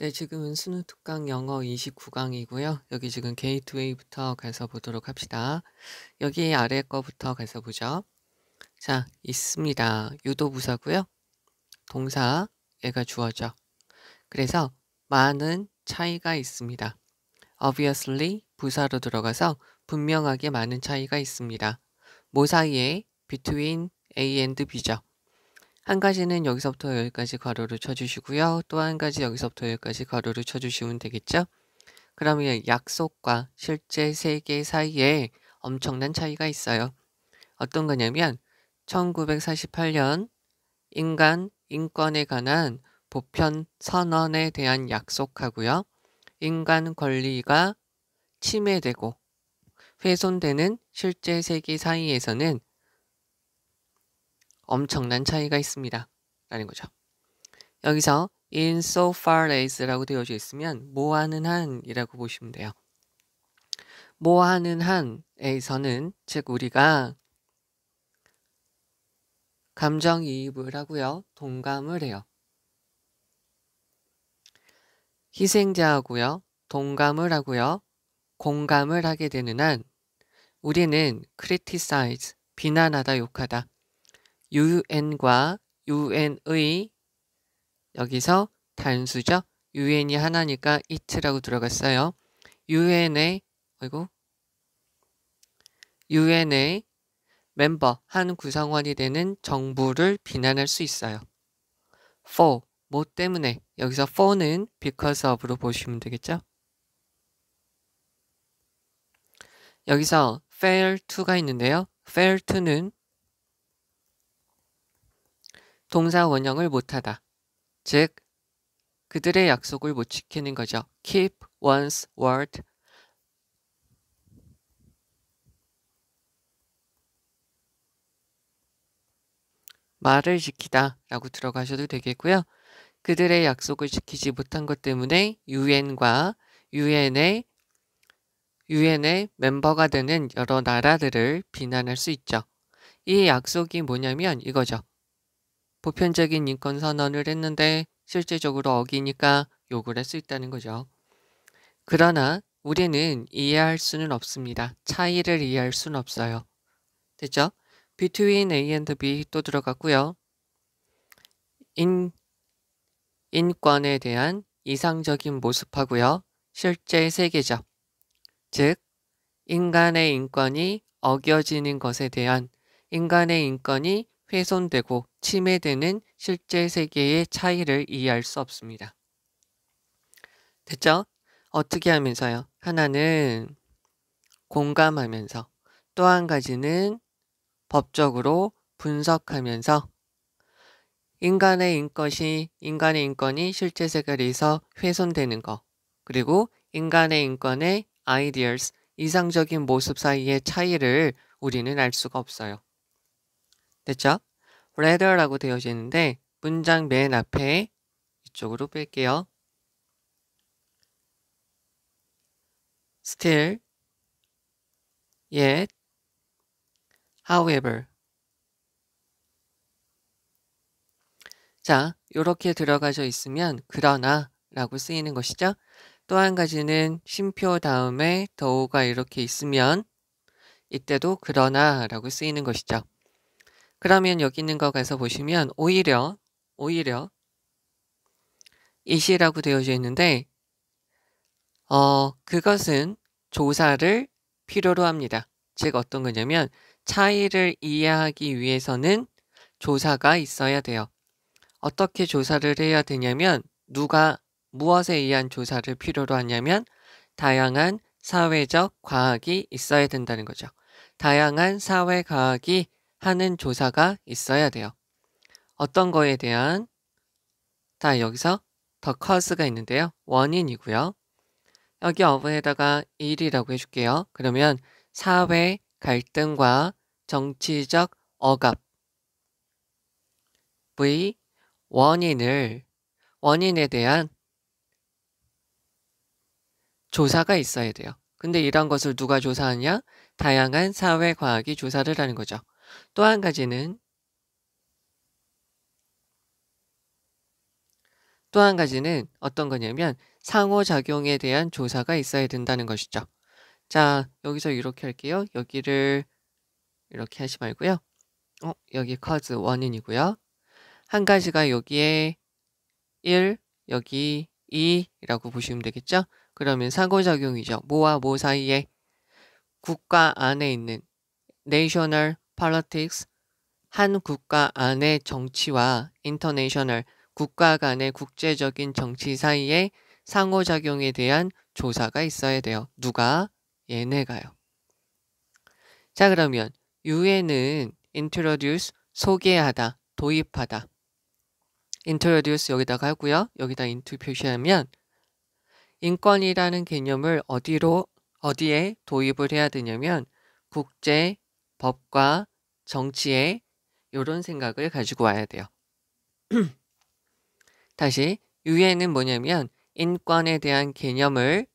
네, 지금은 수능 특강 영어 29강이고요. 여기 지금 게이트웨이부터 가서 보도록 합시다. 여기 아래 거부터 가서 보죠. 자, 있습니다. 유도부사고요. 동사, 얘가 주어져. 그래서 많은 차이가 있습니다. Obviously, 부사로 들어가서 분명하게 많은 차이가 있습니다. 뭐 사이에? Between A and B죠. 한 가지는 여기서부터 여기까지 괄호를 쳐주시고요. 또 한 가지 여기서부터 여기까지 괄호를 쳐주시면 되겠죠. 그러면 약속과 실제 세계 사이에 엄청난 차이가 있어요. 어떤 거냐면 1948년 인간 인권에 관한 보편 선언에 대한 약속하고요. 인간 권리가 침해되고 훼손되는 실제 세계 사이에서는 엄청난 차이가 있습니다. 라는 거죠. 여기서 insofar as라고 되어져 있으면 뭐하는 한이라고 보시면 돼요. 뭐하는 한에서는 즉 우리가 감정이입을 하고요. 동감을 해요. 희생자하고요. 동감을 하고요. 공감을 하게 되는 한 우리는 criticize, 비난하다, 욕하다. UN과 UN의 여기서 단수죠. UN이 하나니까 it라고 들어갔어요. UN의 멤버, 한 구성원이 되는 정부를 비난할 수 있어요. for, 뭐 때문에. 여기서 for는 because of로 보시면 되겠죠. 여기서 fail to가 있는데요. fail to는 동사 원형을 못하다. 즉 그들의 약속을 못 지키는 거죠. keep one's word. 말을 지키다 라고 들어가셔도 되겠고요. 그들의 약속을 지키지 못한 것 때문에 UN과 UN의 멤버가 되는 여러 나라들을 비난할 수 있죠. 이 약속이 뭐냐면 이거죠. 보편적인 인권 선언을 했는데 실제적으로 어기니까 욕을 할 수 있다는 거죠. 그러나 우리는 이해할 수는 없습니다. 차이를 이해할 수는 없어요. 됐죠? Between A and B 또 들어갔고요. 인권에 대한 이상적인 모습하고요. 실제 세계죠. 즉 인간의 인권이 어겨지는 것에 대한 인간의 인권이 훼손되고 침해되는 실제 세계의 차이를 이해할 수 없습니다. 됐죠? 어떻게 하면서요? 하나는 공감하면서 또 한 가지는 법적으로 분석하면서 인간의 인권이 실제 세계에서 훼손되는 거 그리고 인간의 인권의 ideas, 이상적인 모습 사이의 차이를 우리는 알 수가 없어요. 됐죠? rather라고 되어져 있는데 문장 맨 앞에 이쪽으로 뺄게요. still, yet, however. 자, 이렇게 들어가져 있으면 그러나 라고 쓰이는 것이죠. 또 한 가지는 쉼표 다음에 더우가 이렇게 있으면 이때도 그러나 라고 쓰이는 것이죠. 그러면 여기 있는 거 가서 보시면 오히려 it이라고 되어져 있는데 그것은 조사를 필요로 합니다. 즉 어떤 거냐면 차이를 이해하기 위해서는 조사가 있어야 돼요. 어떻게 조사를 해야 되냐면 누가 무엇에 의한 조사를 필요로 하냐면 다양한 사회적 과학이 있어야 된다는 거죠. 다양한 사회 과학이 하는 조사가 있어야 돼요. 어떤 거에 대한 여기서 the cause가 있는데요. 원인이고요. 여기 of에다가 일이라고 해줄게요. 그러면 사회 갈등과 정치적 억압 V 원인에 대한 조사가 있어야 돼요. 근데 이런 것을 누가 조사하냐? 다양한 사회과학이 조사를 하는 거죠. 또 한 가지는 또 한 가지는 어떤 거냐면 상호작용에 대한 조사가 있어야 된다는 것이죠. 자, 여기서 이렇게 할게요. 여기를 이렇게 하지 말고요. 여기 cause 원인이고요. 한 가지가 여기에 1, 여기 2라고 보시면 되겠죠? 그러면 상호작용이죠. 뭐와 뭐 사이에 국가 안에 있는 national politics, 한 국가 안의 정치와 international, 국가 간의 국제적인 정치 사이에 상호작용에 대한 조사가 있어야 돼요. 누가? 얘네가요. 자, 그러면 유에는 introduce, 소개하다, 도입하다. introduce 여기다가 하고요. 여기다 into 표시하면 인권이라는 개념을 어디에 도입을 해야 되냐면 국제, 법과 정치에 이런 생각을 가지고 와야 돼요. 다시 유엔은 뭐냐면 인권에 대한 개념을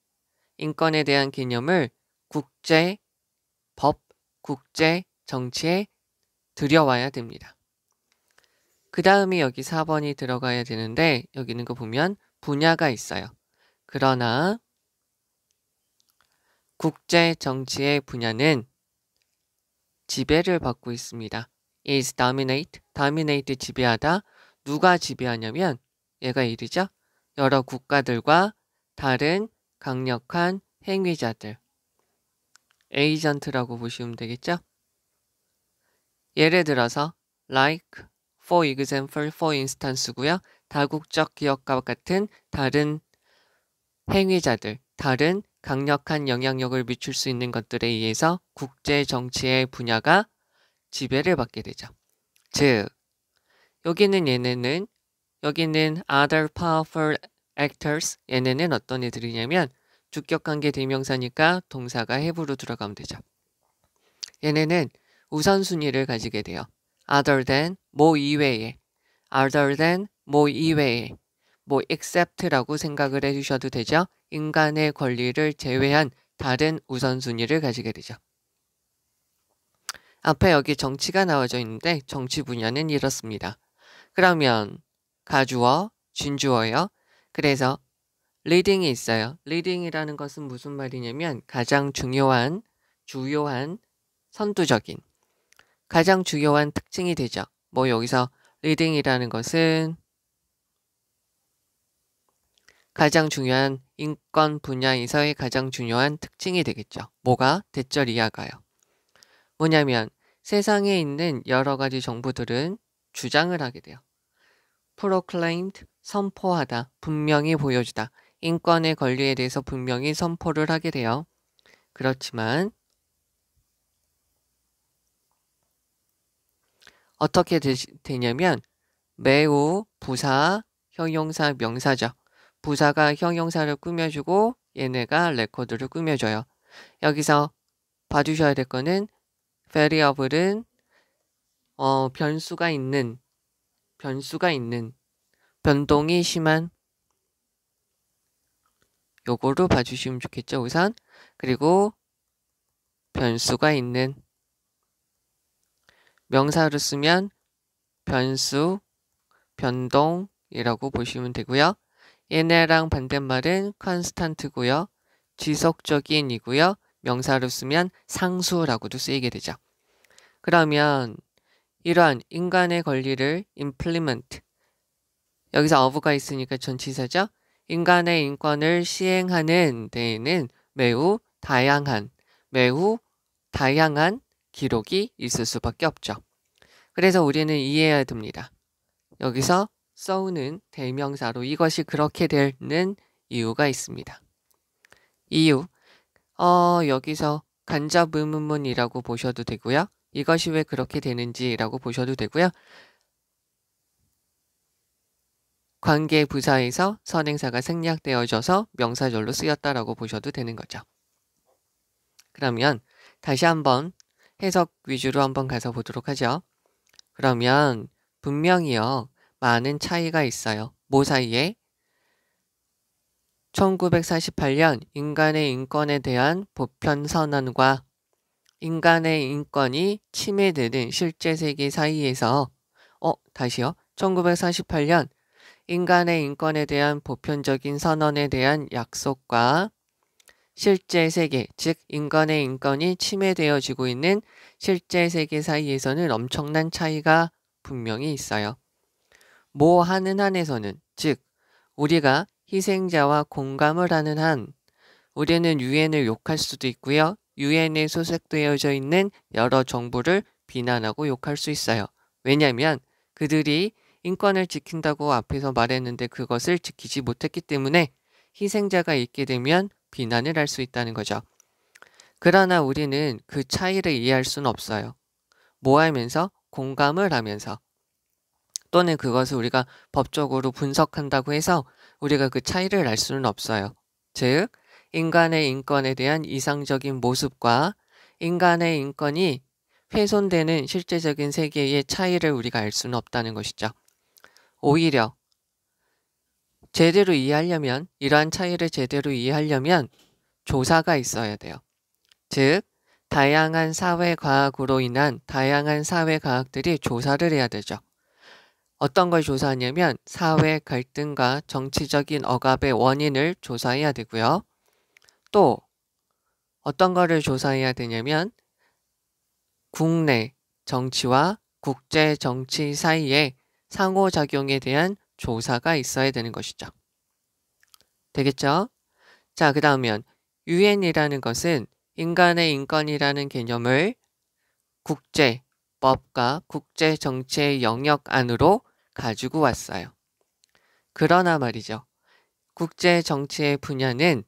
국제, 법, 국제, 정치에 들여와야 됩니다. 그 다음에 여기 4번이 들어가야 되는데 여기 있는 거 보면 분야가 있어요. 그러나 국제 정치의 분야는 지배를 받고 있습니다. is dominate 지배하다. 누가 지배하냐면 얘가 1이죠. 여러 국가들과 다른 강력한 행위자들. 에이전트라고 보시면 되겠죠. 예를 들어서 like, for example, for instance고요. 다국적 기업과 같은 다른 행위자들, 다른 강력한 영향력을 미칠 수 있는 것들에 의해서 국제 정치의 분야가 지배를 받게 되죠. 즉, 여기는 other powerful actors, 얘네는 어떤 애들이냐면 주격관계 대명사니까 동사가 have로 들어가면 되죠. 얘네는 우선순위를 가지게 돼요. other than, 뭐 이외에, 뭐 except라고 생각을 해주셔도 되죠. 인간의 권리를 제외한 다른 우선순위를 가지게 되죠. 앞에 여기 정치가 나와져 있는데 정치 분야는 이렇습니다. 그러면 가주어, 준주어예요. 그래서 leading이 있어요. leading이라는 것은 무슨 말이냐면 가장 주요한, 선두적인, 가장 주요한 특징이 되죠. 뭐 여기서 leading이라는 것은 가장 중요한 인권 분야에서의 가장 중요한 특징이 되겠죠. 뭐가? 대절 이하가요. 뭐냐면 세상에 있는 여러 가지 정부들은 주장을 하게 돼요. proclaimed, 선포하다, 분명히 보여주다. 인권의 권리에 대해서 분명히 선포를 하게 돼요. 그렇지만 어떻게 되냐면 매우 부사, 형용사, 명사죠. 부사가 형용사를 꾸며주고 얘네가 레코드를 꾸며줘요. 여기서 봐주셔야 될 거는 variable은 변수가 있는, 변동이 심한, 요거로 봐주시면 좋겠죠, 우선. 그리고 변수가 있는, 명사로 쓰면 변수, 변동이라고 보시면 되고요. 얘네랑 반대말은 constant고요. 지속적인이고요. 명사로 쓰면 상수라고도 쓰이게 되죠. 그러면 이러한 인간의 권리를 implement, 여기서 of가 있으니까 전치사죠. 인간의 인권을 시행하는 데에는 매우 다양한 기록이 있을 수밖에 없죠. 그래서 우리는 이해해야 됩니다. 여기서 so는 대명사로 이것이 그렇게 되는 이유가 있습니다. 이유, 여기서 간접 의문문이라고 보셔도 되고요. 이것이 왜 그렇게 되는지라고 보셔도 되고요. 관계 부사에서 선행사가 생략되어져서 명사절로 쓰였다라고 보셔도 되는 거죠. 그러면 다시 한번 해석 위주로 한번 가서 보도록 하죠. 그러면 분명히요. 많은 차이가 있어요. 뭐 사이에? 1948년 인간의 인권에 대한 보편선언과 인간의 인권이 침해되는 실제 세계 사이에서 다시요. 1948년 인간의 인권에 대한 보편적인 선언에 대한 약속과 실제 세계, 즉 인간의 인권이 침해되어지고 있는 실제 세계 사이에서는 엄청난 차이가 분명히 있어요. 뭐 하는 한에서는, 즉 우리가 희생자와 공감을 하는 한 우리는 유엔을 욕할 수도 있고요. 유엔에 소속되어져 있는 여러 정부를 비난하고 욕할 수 있어요. 왜냐하면 그들이 인권을 지킨다고 앞에서 말했는데 그것을 지키지 못했기 때문에 희생자가 있게 되면 비난을 할 수 있다는 거죠. 그러나 우리는 그 차이를 이해할 수는 없어요. 뭐 하면서? 공감을 하면서. 또는 그것을 우리가 법적으로 분석한다고 해서 우리가 그 차이를 알 수는 없어요. 즉, 인간의 인권에 대한 이상적인 모습과 인간의 인권이 훼손되는 실제적인 세계의 차이를 우리가 알 수는 없다는 것이죠. 오히려 제대로 이해하려면, 이러한 차이를 제대로 이해하려면 조사가 있어야 돼요. 즉, 다양한 사회과학으로 인한 다양한 사회과학들이 조사를 해야 되죠. 어떤 걸 조사하냐면 사회 갈등과 정치적인 억압의 원인을 조사해야 되고요. 또 어떤 거를 조사해야 되냐면 국내 정치와 국제 정치 사이의 상호작용에 대한 조사가 있어야 되는 것이죠. 되겠죠? 자, 그 다음은 유엔이라는 것은 인간의 인권이라는 개념을 국제법과 국제 정치의 영역 안으로 가지고 왔어요. 그러나 말이죠. 국제 정치의 분야는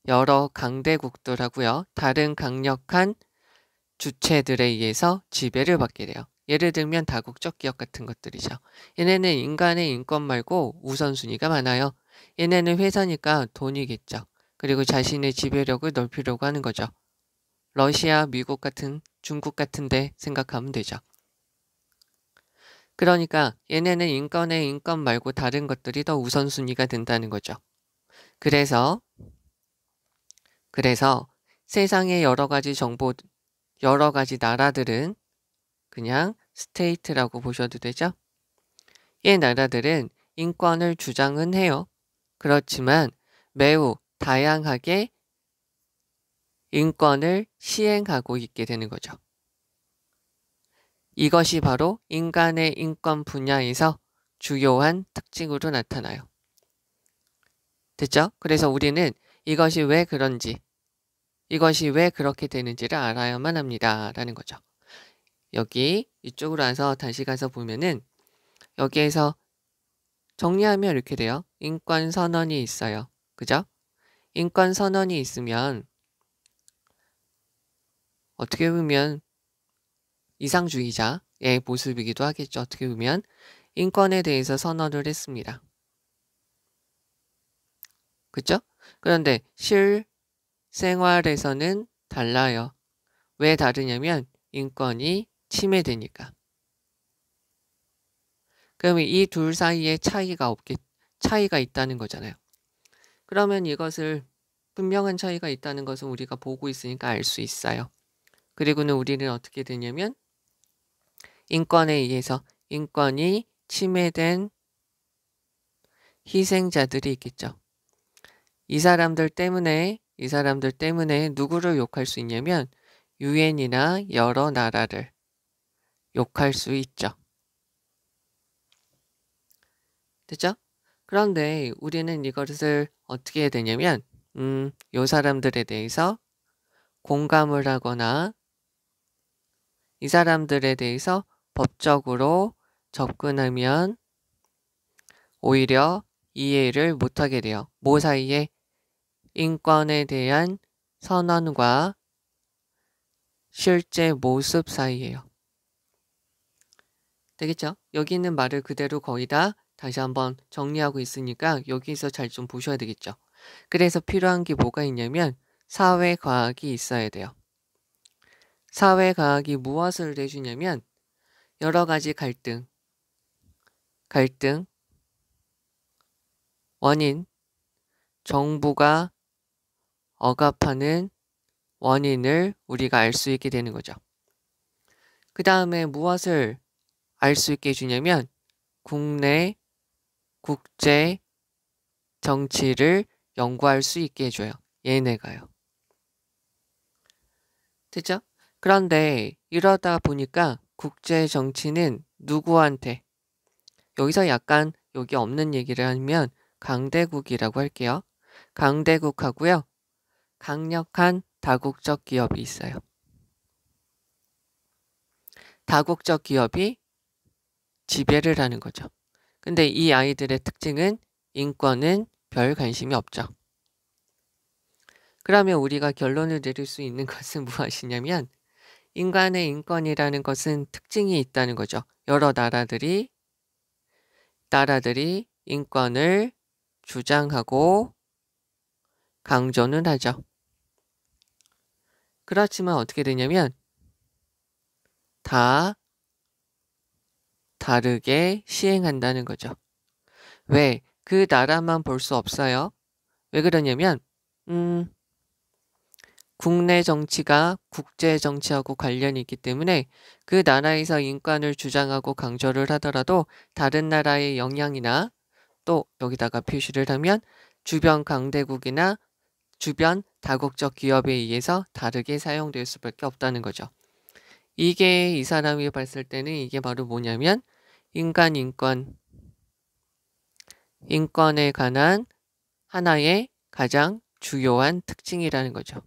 여러 강대국들하고요. 다른 강력한 주체들에 의해서 지배를 받게 돼요. 예를 들면 다국적 기업 같은 것들이죠. 얘네는 인간의 인권 말고 우선순위가 많아요. 얘네는 회사니까 돈이겠죠. 그리고 자신의 지배력을 넓히려고 하는 거죠. 러시아, 미국 같은, 중국 같은 데 생각하면 되죠. 그러니까 얘네는 인권의 인권 말고 다른 것들이 더 우선순위가 된다는 거죠. 그래서 세상의 여러 가지 정보, 여러 가지 나라들은 그냥 스테이트라고 보셔도 되죠. 이 나라들은 인권을 주장은 해요. 그렇지만 매우 다양하게 인권을 시행하고 있게 되는 거죠. 이것이 바로 인간의 인권 분야에서 주요한 특징으로 나타나요. 됐죠? 그래서 우리는 이것이 왜 그런지, 이것이 왜 그렇게 되는지를 알아야만 합니다. 라는 거죠. 여기 이쪽으로 와서 다시 가서 보면은 여기에서 정리하면 이렇게 돼요. 인권 선언이 있어요. 그죠? 인권 선언이 있으면 어떻게 보면 이상주의자의 모습이기도 하겠죠. 어떻게 보면 인권에 대해서 선언을 했습니다. 그죠? 그런데 실생활에서는 달라요. 왜 다르냐면 인권이 침해되니까. 그러면 이 둘 사이에 차이가 있다는 거잖아요. 그러면 이것을 분명한 차이가 있다는 것은 우리가 보고 있으니까 알 수 있어요. 그리고는 우리는 어떻게 되냐면 인권에 의해서 인권이 침해된 희생자들이 있겠죠. 이 사람들 때문에 누구를 욕할 수 있냐면 유엔이나 여러 나라를 욕할 수 있죠. 됐죠? 그런데 우리는 이것을 어떻게 해야 되냐면 요 사람들에 대해서 공감을 하거나 이 사람들에 대해서 법적으로 접근하면 오히려 이해를 못하게 돼요. 뭐 사이에? 인권에 대한 선언과 실제 모습 사이에요. 되겠죠? 여기 있는 말을 그대로 거의 다 다시 한번 정리하고 있으니까 여기서 잘 좀 보셔야 되겠죠. 그래서 필요한 게 뭐가 있냐면 사회과학이 있어야 돼요. 사회과학이 무엇을 해주냐면 여러 가지 갈등, 원인, 정부가 억압하는 원인을 우리가 알 수 있게 되는 거죠. 그 다음에 무엇을 알 수 있게 해주냐면 국제 정치를 연구할 수 있게 해줘요. 얘네가요. 됐죠? 그런데 이러다 보니까 국제 정치는 누구한테, 여기서 약간 여기 없는 얘기를 하면 강대국이라고 할게요. 강대국하고요. 강력한 다국적 기업이 있어요. 다국적 기업이 지배를 하는 거죠. 근데 이 아이들의 특징은 인권은 별 관심이 없죠. 그러면 우리가 결론을 내릴 수 있는 것은 무엇이냐면 인간의 인권이라는 것은 특징이 있다는 거죠. 여러 나라들이 인권을 주장하고 강조는 하죠. 그렇지만 어떻게 되냐면 다 다르게 시행한다는 거죠. 왜? 그 나라만 볼 수 없어요. 왜 그러냐면 국내 정치가 국제 정치하고 관련이 있기 때문에 그 나라에서 인권을 주장하고 강조를 하더라도 다른 나라의 영향이나 또 여기다가 표시를 하면 주변 강대국이나 주변 다국적 기업에 의해서 다르게 사용될 수밖에 없다는 거죠. 이게 이 사람이 봤을 때는 이게 바로 뭐냐면 인권에 관한 하나의 가장 주요한 특징이라는 거죠.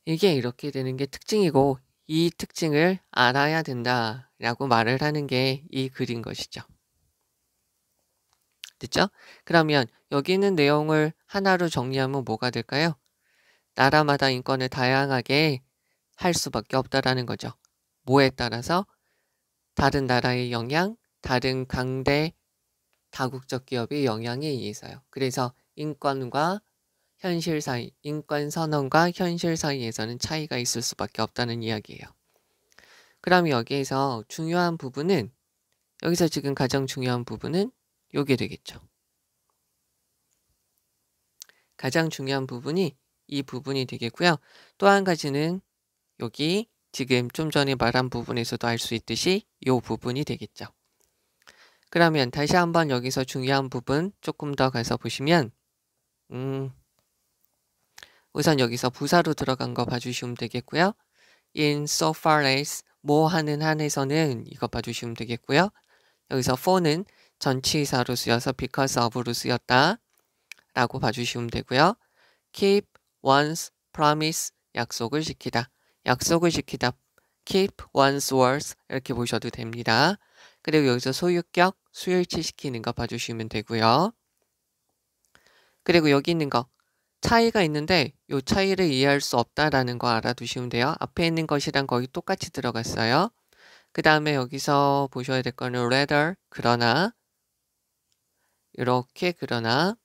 이게 이렇게 되는 게 특징이고 이 특징을 알아야 된다라고 말을 하는 게 이 글인 것이죠. 됐죠? 그러면 여기 있는 내용을 하나로 정리하면 뭐가 될까요? 나라마다 인권을 다양하게 할 수밖에 없다라는 거죠. 뭐에 따라서? 다른 나라의 영향, 다른 강대 다국적 기업의 영향에 의해서요. 그래서 인권과 현실 사이, 인권 선언과 현실 사이에서는 차이가 있을 수밖에 없다는 이야기예요. 그럼 여기에서 중요한 부분은, 여기서 지금 가장 중요한 부분은 요게 되겠죠. 가장 중요한 부분이 이 부분이 되겠고요. 또 한 가지는 여기 지금 좀 전에 말한 부분에서도 알 수 있듯이 요 부분이 되겠죠. 그러면 다시 한번 여기서 중요한 부분 조금 더 가서 보시면 우선 여기서 부사로 들어간 거 봐주시면 되겠고요. in so far as 뭐 하는 한에서는 이거 봐주시면 되겠고요. 여기서 for는 전치사로 쓰여서 because of로 쓰였다 라고 봐주시면 되고요. keep one's promise 약속을 지키다. 약속을 지키다. keep one's words 이렇게 보셔도 됩니다. 그리고 여기서 소유격 수일치 시키는 거 봐주시면 되고요. 그리고 여기 있는 거 차이가 있는데 이 차이를 이해할 수 없다라는 거 알아두시면 돼요. 앞에 있는 것이랑 거의 똑같이 들어갔어요. 그 다음에 여기서 보셔야 될 거는 rather 그러나 이렇게 그러나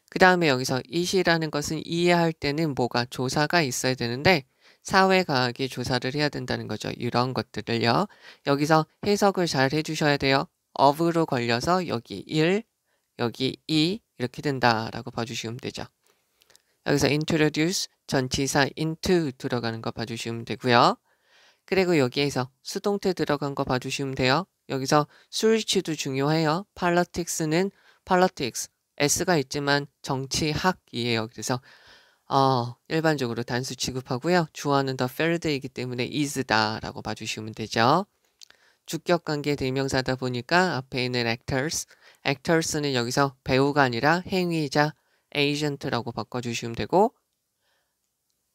그 다음에 여기서 it이라는 것은 이해할 때는 뭐가 조사가 있어야 되는데 사회과학이 조사를 해야 된다는 거죠. 이런 것들을요. 여기서 해석을 잘 해주셔야 돼요. of로 걸려서 여기 1, 여기 2 이렇게 된다라고 봐주시면 되죠. 여기서 introduce 전치사 into 들어가는 거 봐주시면 되고요. 그리고 여기에서 수동태 들어간 거 봐주시면 돼요. 여기서 수일치도 중요해요. politics는 politics S가 있지만 정치학이에요. 그래서 일반적으로 단수 취급하고요. 주어는 the field이기 때문에 is다 라고 봐주시면 되죠. 주격관계 대명사다 보니까 앞에 있는 actors는 여기서 배우가 아니라 행위자 agent라고 바꿔주시면 되고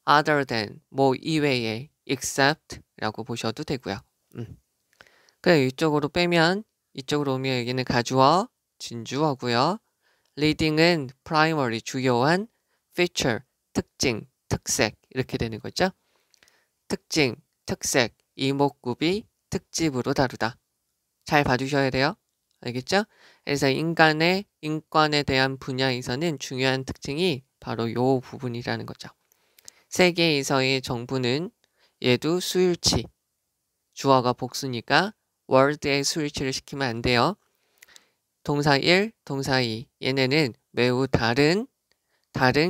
other than 뭐 이외에 except 라고 보셔도 되고요. 그래 이쪽으로 빼면 이쪽으로 오면 여기는 가주어 진주어고요. leading은 primary 주요한 feature 특징 특색 이렇게 되는 거죠. 특징 특색 이목구비 특집으로 다루다. 잘 봐주셔야 돼요. 알겠죠? 그래서 인간의 인권에 대한 분야에서는 중요한 특징이 바로 요 부분이라는 거죠. 세계에서의 정부는 얘도 수일치 주어가 복수니까 word에 수일치를 시키면 안 돼요. 동사 1, 동사 2 얘네는 매우 다른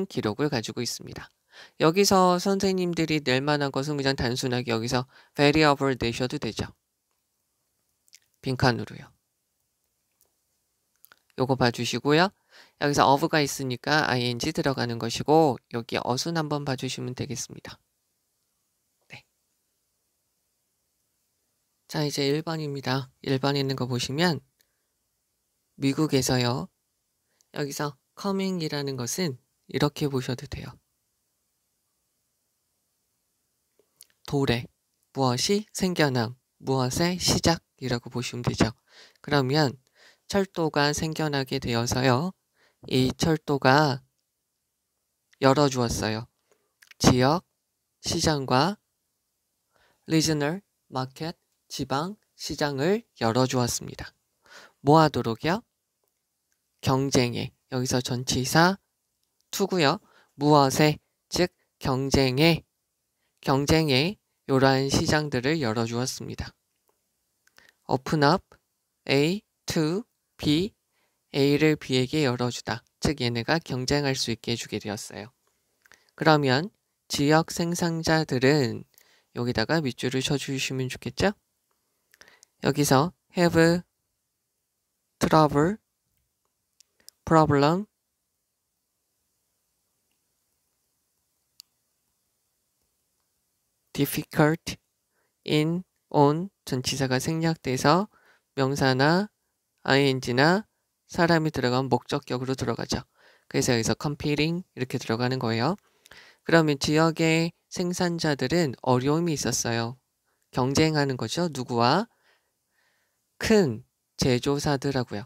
기록을 가지고 있습니다. 여기서 선생님들이 낼 만한 것은 그냥 단순하게 여기서 variable 내셔도 되죠. 빈칸으로요. 요거 봐주시고요. 여기서 of가 있으니까 ing 들어가는 것이고 여기 어순 한번 봐주시면 되겠습니다. 네. 자, 이제 1번입니다. 1번 있는 거 보시면 미국에서요. 여기서 coming이라는 것은 이렇게 보셔도 돼요. 도래, 무엇이 생겨남, 무엇의 시작이라고 보시면 되죠. 그러면 철도가 생겨나게 되어서요. 이 철도가 열어주었어요. 지역, 시장과 regional market, 지방, 시장을 열어주었습니다. 뭐 하도록요? 경쟁에, 여기서 전치사 투고요. 무엇에, 즉 경쟁에 이러한 시장들을 열어주었습니다. open up A to B, A를 B에게 열어주다. 즉 얘네가 경쟁할 수 있게 해주게 되었어요. 그러면 지역 생산자들은 여기다가 밑줄을 쳐주시면 좋겠죠? 여기서 have trouble, problem, difficult, in, on 전치사가 생략돼서 명사나 ing나 사람이 들어간 목적격으로 들어가죠. 그래서 여기서 competing 이렇게 들어가는 거예요. 그러면 지역의 생산자들은 어려움이 있었어요. 경쟁하는 거죠. 누구와? 큰 제조사들하고요.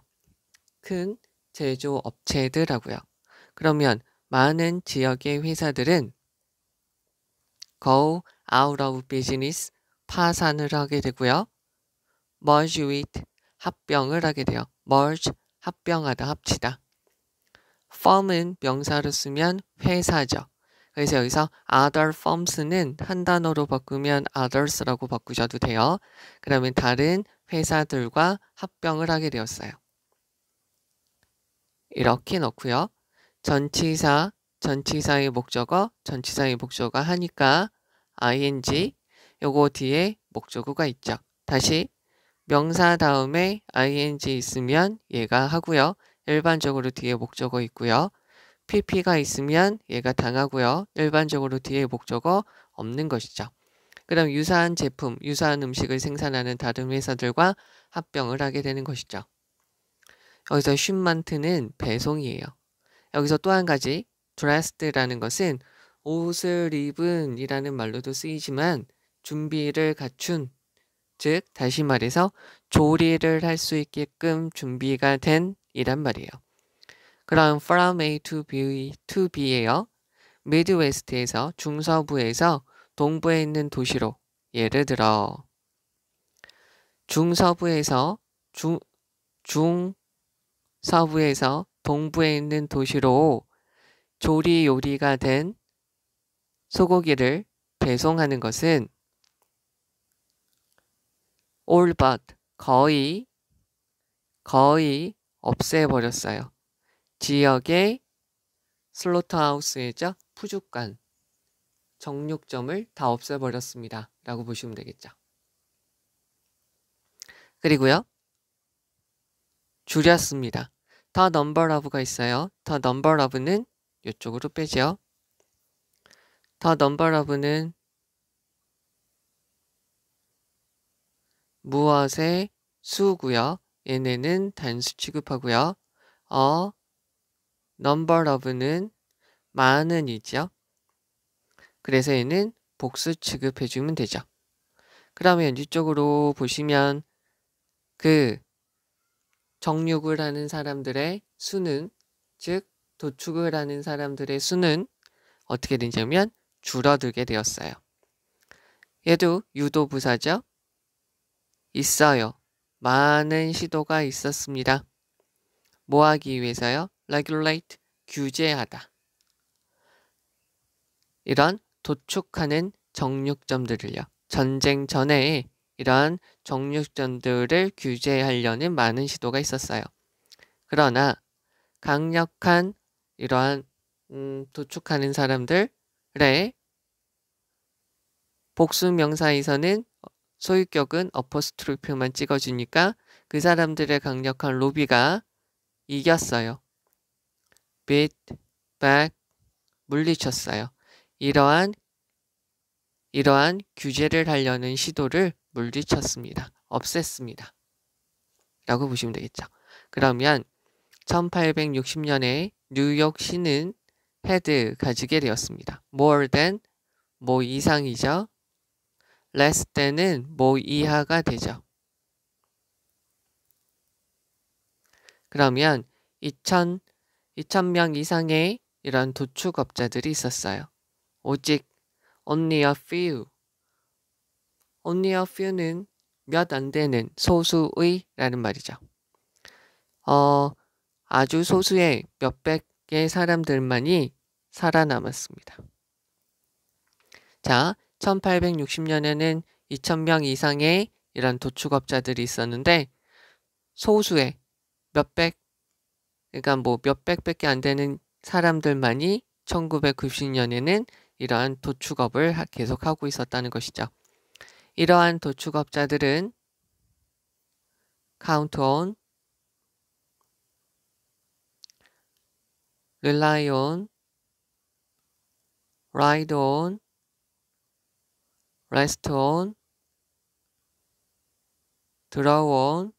큰 제조업체들하고요. 그러면 많은 지역의 회사들은 go out of business, 파산을 하게 되고요. merge with, 합병을 하게 돼요. merge, 합병하다, 합치다. firm은 명사로 쓰면 회사죠. 그래서 여기서 other firms는 한 단어로 바꾸면 others라고 바꾸셔도 돼요. 그러면 다른 회사들과 합병을 하게 되었어요. 이렇게 넣고요. 전치사의 목적어 하니까 ing, 요거 뒤에 목적어가 있죠. 다시 명사 다음에 ing 있으면 얘가 하고요. 일반적으로 뒤에 목적어 있고요. pp가 있으면 얘가 당하고요. 일반적으로 뒤에 목적어 없는 것이죠. 그럼 유사한 제품, 유사한 음식을 생산하는 다른 회사들과 합병을 하게 되는 것이죠. 여기서 shipment는 배송이에요. 여기서 또 한 가지 dressed라는 것은 옷을 입은 이라는 말로도 쓰이지만 준비를 갖춘, 즉 다시 말해서 조리를 할 수 있게끔 준비가 된 이란 말이에요. 그럼 from A to B예요. 미드웨스트에서 중서부에서 동부에 있는 도시로, 예를 들어 중서부에서 동부에 있는 도시로 조리 요리가 된 소고기를 배송하는 것은 all but, 거의 없애버렸어요. 지역의 슬로터하우스이죠. 푸주간, 정육점을 다 없애버렸습니다. 라고 보시면 되겠죠. 그리고요. 줄였습니다. The number of가 있어요. The number of는 이쪽으로 빼죠. The number of는 무엇의 수고요. 얘네는 단수 취급하고요. number of는 많은이죠. 그래서 얘는 복수 취급해주면 되죠. 그러면 이쪽으로 보시면 그 정육을 하는 사람들의 수는, 즉 도축을 하는 사람들의 수는 어떻게 되냐면 줄어들게 되었어요. 얘도 유도부사죠. 있어요. 많은 시도가 있었습니다. 뭐 하기 위해서요? regulate, 규제하다. 이런 도축하는 정육점들을요. 전쟁 전에 이러한 정육점들을 규제하려는 많은 시도가 있었어요. 그러나 강력한 이러한 도축하는 사람들의 복수 명사에서는 소유격은 어퍼스트로피만 찍어주니까 그 사람들의 강력한 로비가 이겼어요. beat back 물리쳤어요. 이러한 규제를 하려는 시도를 물리쳤습니다. 없앴습니다. 라고 보시면 되겠죠. 그러면 1860년에 뉴욕시는 had 가지게 되었습니다. more than 뭐 이상이죠. less than은 뭐 이하가 되죠. 그러면 2000명 이상의 이런 도축업자들이 있었어요. 오직 only a few. only a few는 몇 안 되는 소수의 라는 말이죠. 아주 소수의 몇백 개의 사람들만이 살아남았습니다. 자, 1860년에는 2000명 이상의 이런 도축업자들이 있었는데 소수의 몇백, 그러니까 뭐 몇백밖에 안 되는 사람들만이 1990년에는 이러한 도축업을 계속하고 있었다는 것이죠. 이러한 도축업자들은 count on, rely on, ride on, rest on, draw on,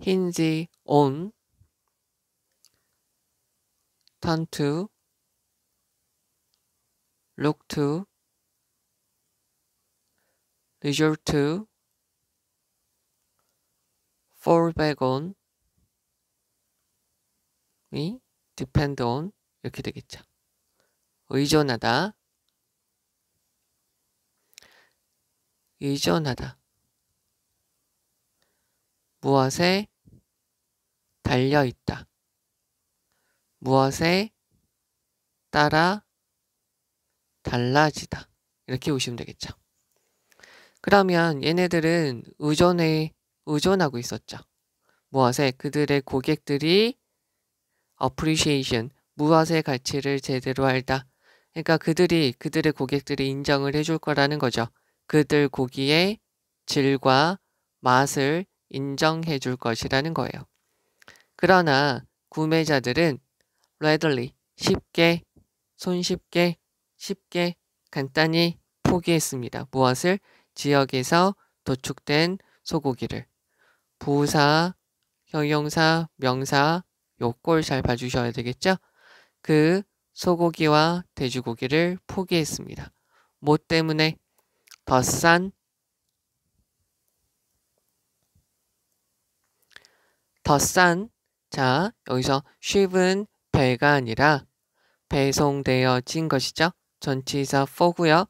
hinge on, turn to, look to, resort to, fall back on, depend on 이렇게 되겠죠. 의존하다, 의존하다, 무엇에 달려있다, 무엇에 따라 달라지다 이렇게 보시면 되겠죠. 그러면 얘네들은 의존하고 있었죠. 무엇에? 그들의 고객들이 appreciation, 무엇의 가치를 제대로 알다. 그러니까 그들의 고객들이 인정을 해줄 거라는 거죠. 그들 고기의 질과 맛을 인정해 줄 것이라는 거예요. 그러나 구매자들은 readily, 쉽게, 손쉽게, 쉽게, 간단히 포기했습니다. 무엇을? 지역에서 도축된 소고기를. 부사, 형용사, 명사, 요 꼴 잘 봐주셔야 되겠죠? 그 소고기와 돼지고기를 포기했습니다. 뭐 때문에? 더 싼, 자, 여기서 ship은 배가 아니라 배송되어진 것이죠. 전치사 for고요.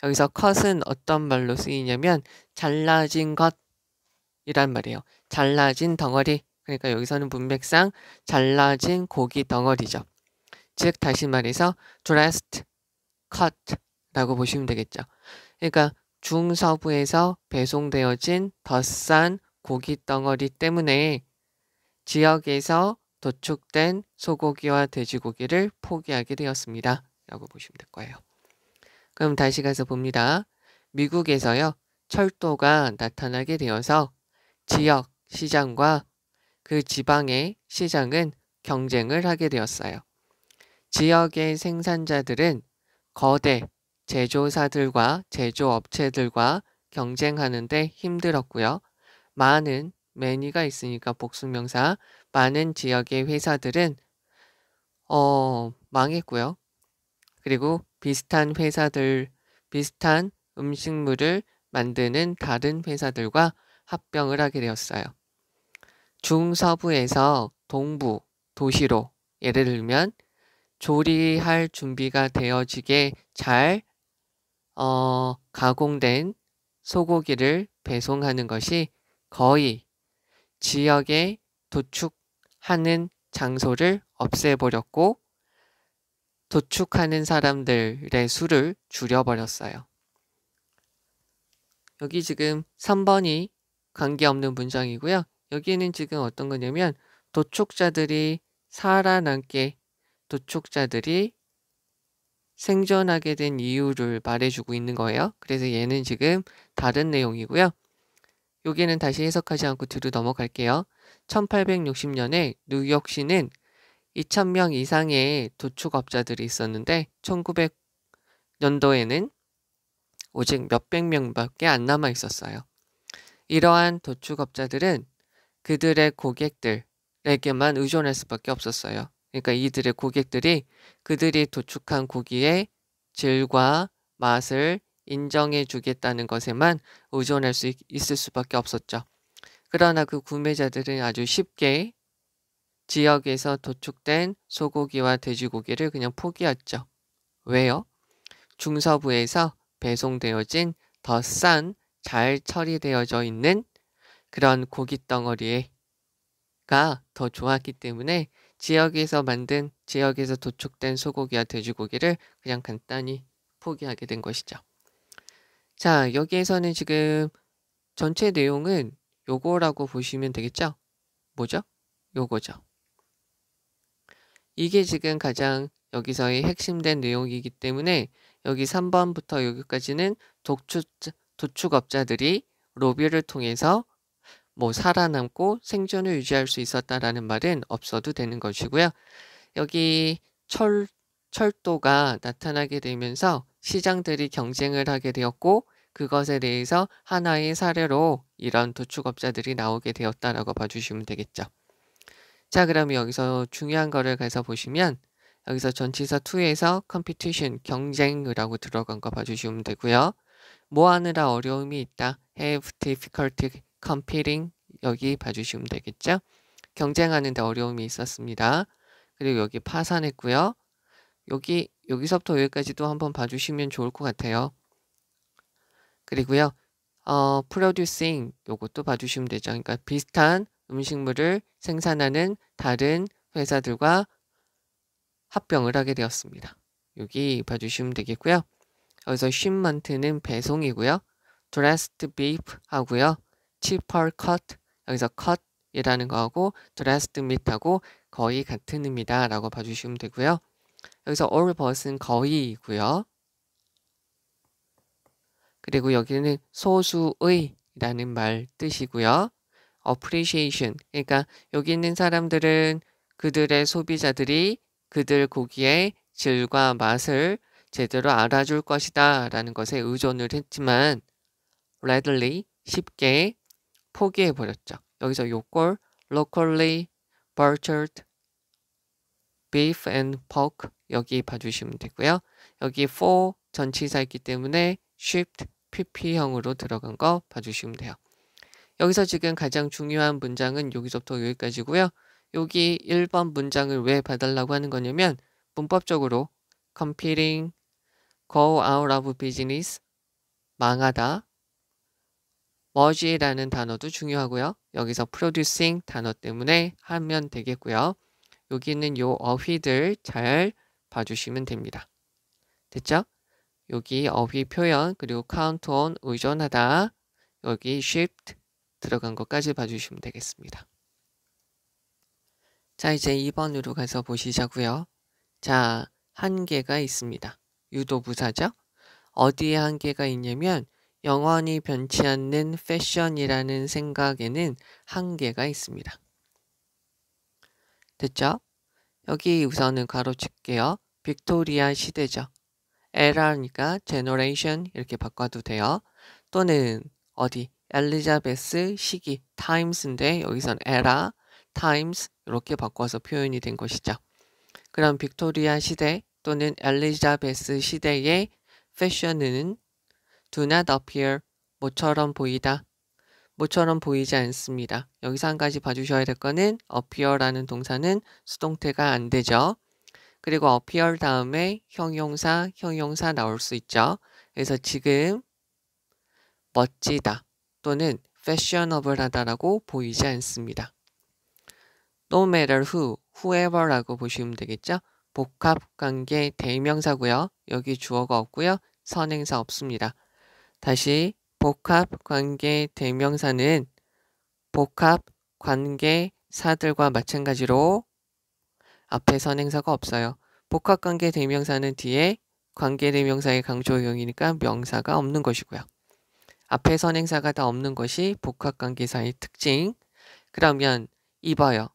여기서 cut은 어떤 말로 쓰이냐면 잘라진 것이란 말이에요. 잘라진 덩어리. 그러니까 여기서는 문맥상 잘라진 고기 덩어리죠. 즉 다시 말해서 dressed cut라고 보시면 되겠죠. 그러니까 중서부에서 배송되어진 더 싼 고기 덩어리 때문에 지역에서 도축된 소고기와 돼지고기를 포기하게 되었습니다. 라고 보시면 될 거예요. 그럼 다시 가서 봅니다. 미국에서요. 철도가 나타나게 되어서 지역 시장과 그 지방의 시장은 경쟁을 하게 되었어요. 지역의 생산자들은 거대 제조사들과 제조업체들과 경쟁하는데 힘들었고요. 많은 many가 있으니까 복수명사 많은 지역의 회사들은 망했고요. 그리고 비슷한 음식물을 만드는 다른 회사들과 합병을 하게 되었어요. 중서부에서 동부 도시로 예를 들면 조리할 준비가 되어지게 잘 가공된 소고기를 배송하는 것이 거의 지역에 도축하는 장소를 없애버렸고 도축하는 사람들의 수를 줄여버렸어요. 여기 지금 3번이 관계없는 문장이고요. 여기는 지금 어떤 거냐면 도축자들이 생존하게 된 이유를 말해주고 있는 거예요. 그래서 얘는 지금 다른 내용이고요. 여기는 다시 해석하지 않고 뒤로 넘어갈게요. 1860년에 뉴욕시는 2,000명 이상의 도축업자들이 있었는데 1900년도에는 오직 몇백 명밖에 안 남아 있었어요. 이러한 도축업자들은 그들의 고객들에게만 의존할 수밖에 없었어요. 그러니까 이들의 고객들이 그들이 도축한 고기의 질과 맛을 인정해 주겠다는 것에만 의존할 수 있을 수밖에 없었죠. 그러나 그 구매자들은 아주 쉽게 지역에서 도축된 소고기와 돼지고기를 그냥 포기했죠. 왜요? 중서부에서 배송되어진 더 싼, 잘 처리되어져 있는 그런 고기 덩어리가 더 좋았기 때문에 지역에서 도축된 소고기와 돼지고기를 그냥 간단히 포기하게 된 것이죠. 자, 여기에서는 지금 전체 내용은 요거라고 보시면 되겠죠? 뭐죠? 요거죠. 이게 지금 가장 여기서의 핵심된 내용이기 때문에 여기 3번부터 여기까지는 도축업자들이 로비를 통해서 뭐 살아남고 생존을 유지할 수 있었다라는 말은 없어도 되는 것이고요. 여기 철도가 나타나게 되면서 시장들이 경쟁을 하게 되었고 그것에 대해서 하나의 사례로 이런 도축업자들이 나오게 되었다라고 봐주시면 되겠죠. 자, 그럼 여기서 중요한 거를 가서 보시면 여기서 전치사 2에서 competition, 경쟁이라고 들어간 거 봐주시면 되고요. 뭐 하느라 어려움이 있다. have difficulty competing 여기 봐주시면 되겠죠. 경쟁하는데 어려움이 있었습니다. 그리고 여기 파산했고요. 여기서부터 여기까지도 한번 봐주시면 좋을 것 같아요. 그리고요. producing 요것도 봐주시면 되죠. 그러니까 비슷한 음식물을 생산하는 다른 회사들과 합병을 하게 되었습니다. 여기 봐주시면 되겠고요. 여기서 shipment는 배송이고요. dressed beef 하고요. cheaper cut 여기서 cut이라는 거하고 dressed meat하고 거의 같은 의미다 라고 봐주시면 되고요. 여기서 all but은 거의이고요. 그리고 여기는 소수의 라는 말 뜻이고요. appreciation 그러니까 여기 있는 사람들은 그들의 소비자들이 그들 고기의 질과 맛을 제대로 알아줄 것이다 라는 것에 의존을 했지만 readily 쉽게 포기해버렸죠. 여기서 요걸 locally butchered beef and pork 여기 봐주시면 되고요. 여기 for 전치사 있기 때문에 shipped pp형으로 들어간 거 봐주시면 돼요. 여기서 지금 가장 중요한 문장은 여기서부터 여기까지고요. 여기 1번 문장을 왜 봐달라고 하는 거냐면 문법적으로 competing, go out of business, 망하다, merge라는 단어도 중요하고요. 여기서 producing 단어 때문에 하면 되겠고요. 여기 있는 요 어휘들 잘 봐주시면 됩니다. 됐죠? 여기 어휘 표현 그리고 count on 의존하다 여기 shift 들어간 것까지 봐주시면 되겠습니다. 자, 이제 2번으로 가서 보시자고요. 자, 한계가 있습니다. 유도부사죠? 어디에 한계가 있냐면 영원히 변치 않는 패션이라는 생각에는 한계가 있습니다. 됐죠? 여기 우선은 가로칠게요. 빅토리아 시대죠. 에라니까 제너레이션 이렇게 바꿔도 돼요. 또는 어디 엘리자베스 시기 times인데 여기선 에라, times 이렇게 바꿔서 표현이 된 것이죠. 그럼 빅토리아 시대 또는 엘리자베스 시대의 패션은 do not appear 모처럼 보이다. 모처럼 보이지 않습니다. 여기서 한 가지 봐주셔야 될 거는 appear라는 동사는 수동태가 안 되죠. 그리고 appear 다음에 형용사 나올 수 있죠. 그래서 지금 멋지다 또는 fashionable하다라고 보이지 않습니다. No matter who, whoever라고 보시면 되겠죠. 복합관계 대명사고요. 여기 주어가 없고요. 선행사 없습니다. 다시 복합관계 대명사는 복합관계사들과 마찬가지로 앞에 선행사가 없어요. 복합관계 대명사는 뒤에 관계대명사의 강조형이니까 명사가 없는 것이고요. 앞에 선행사가 다 없는 것이 복합관계사의 특징. 그러면 이봐요.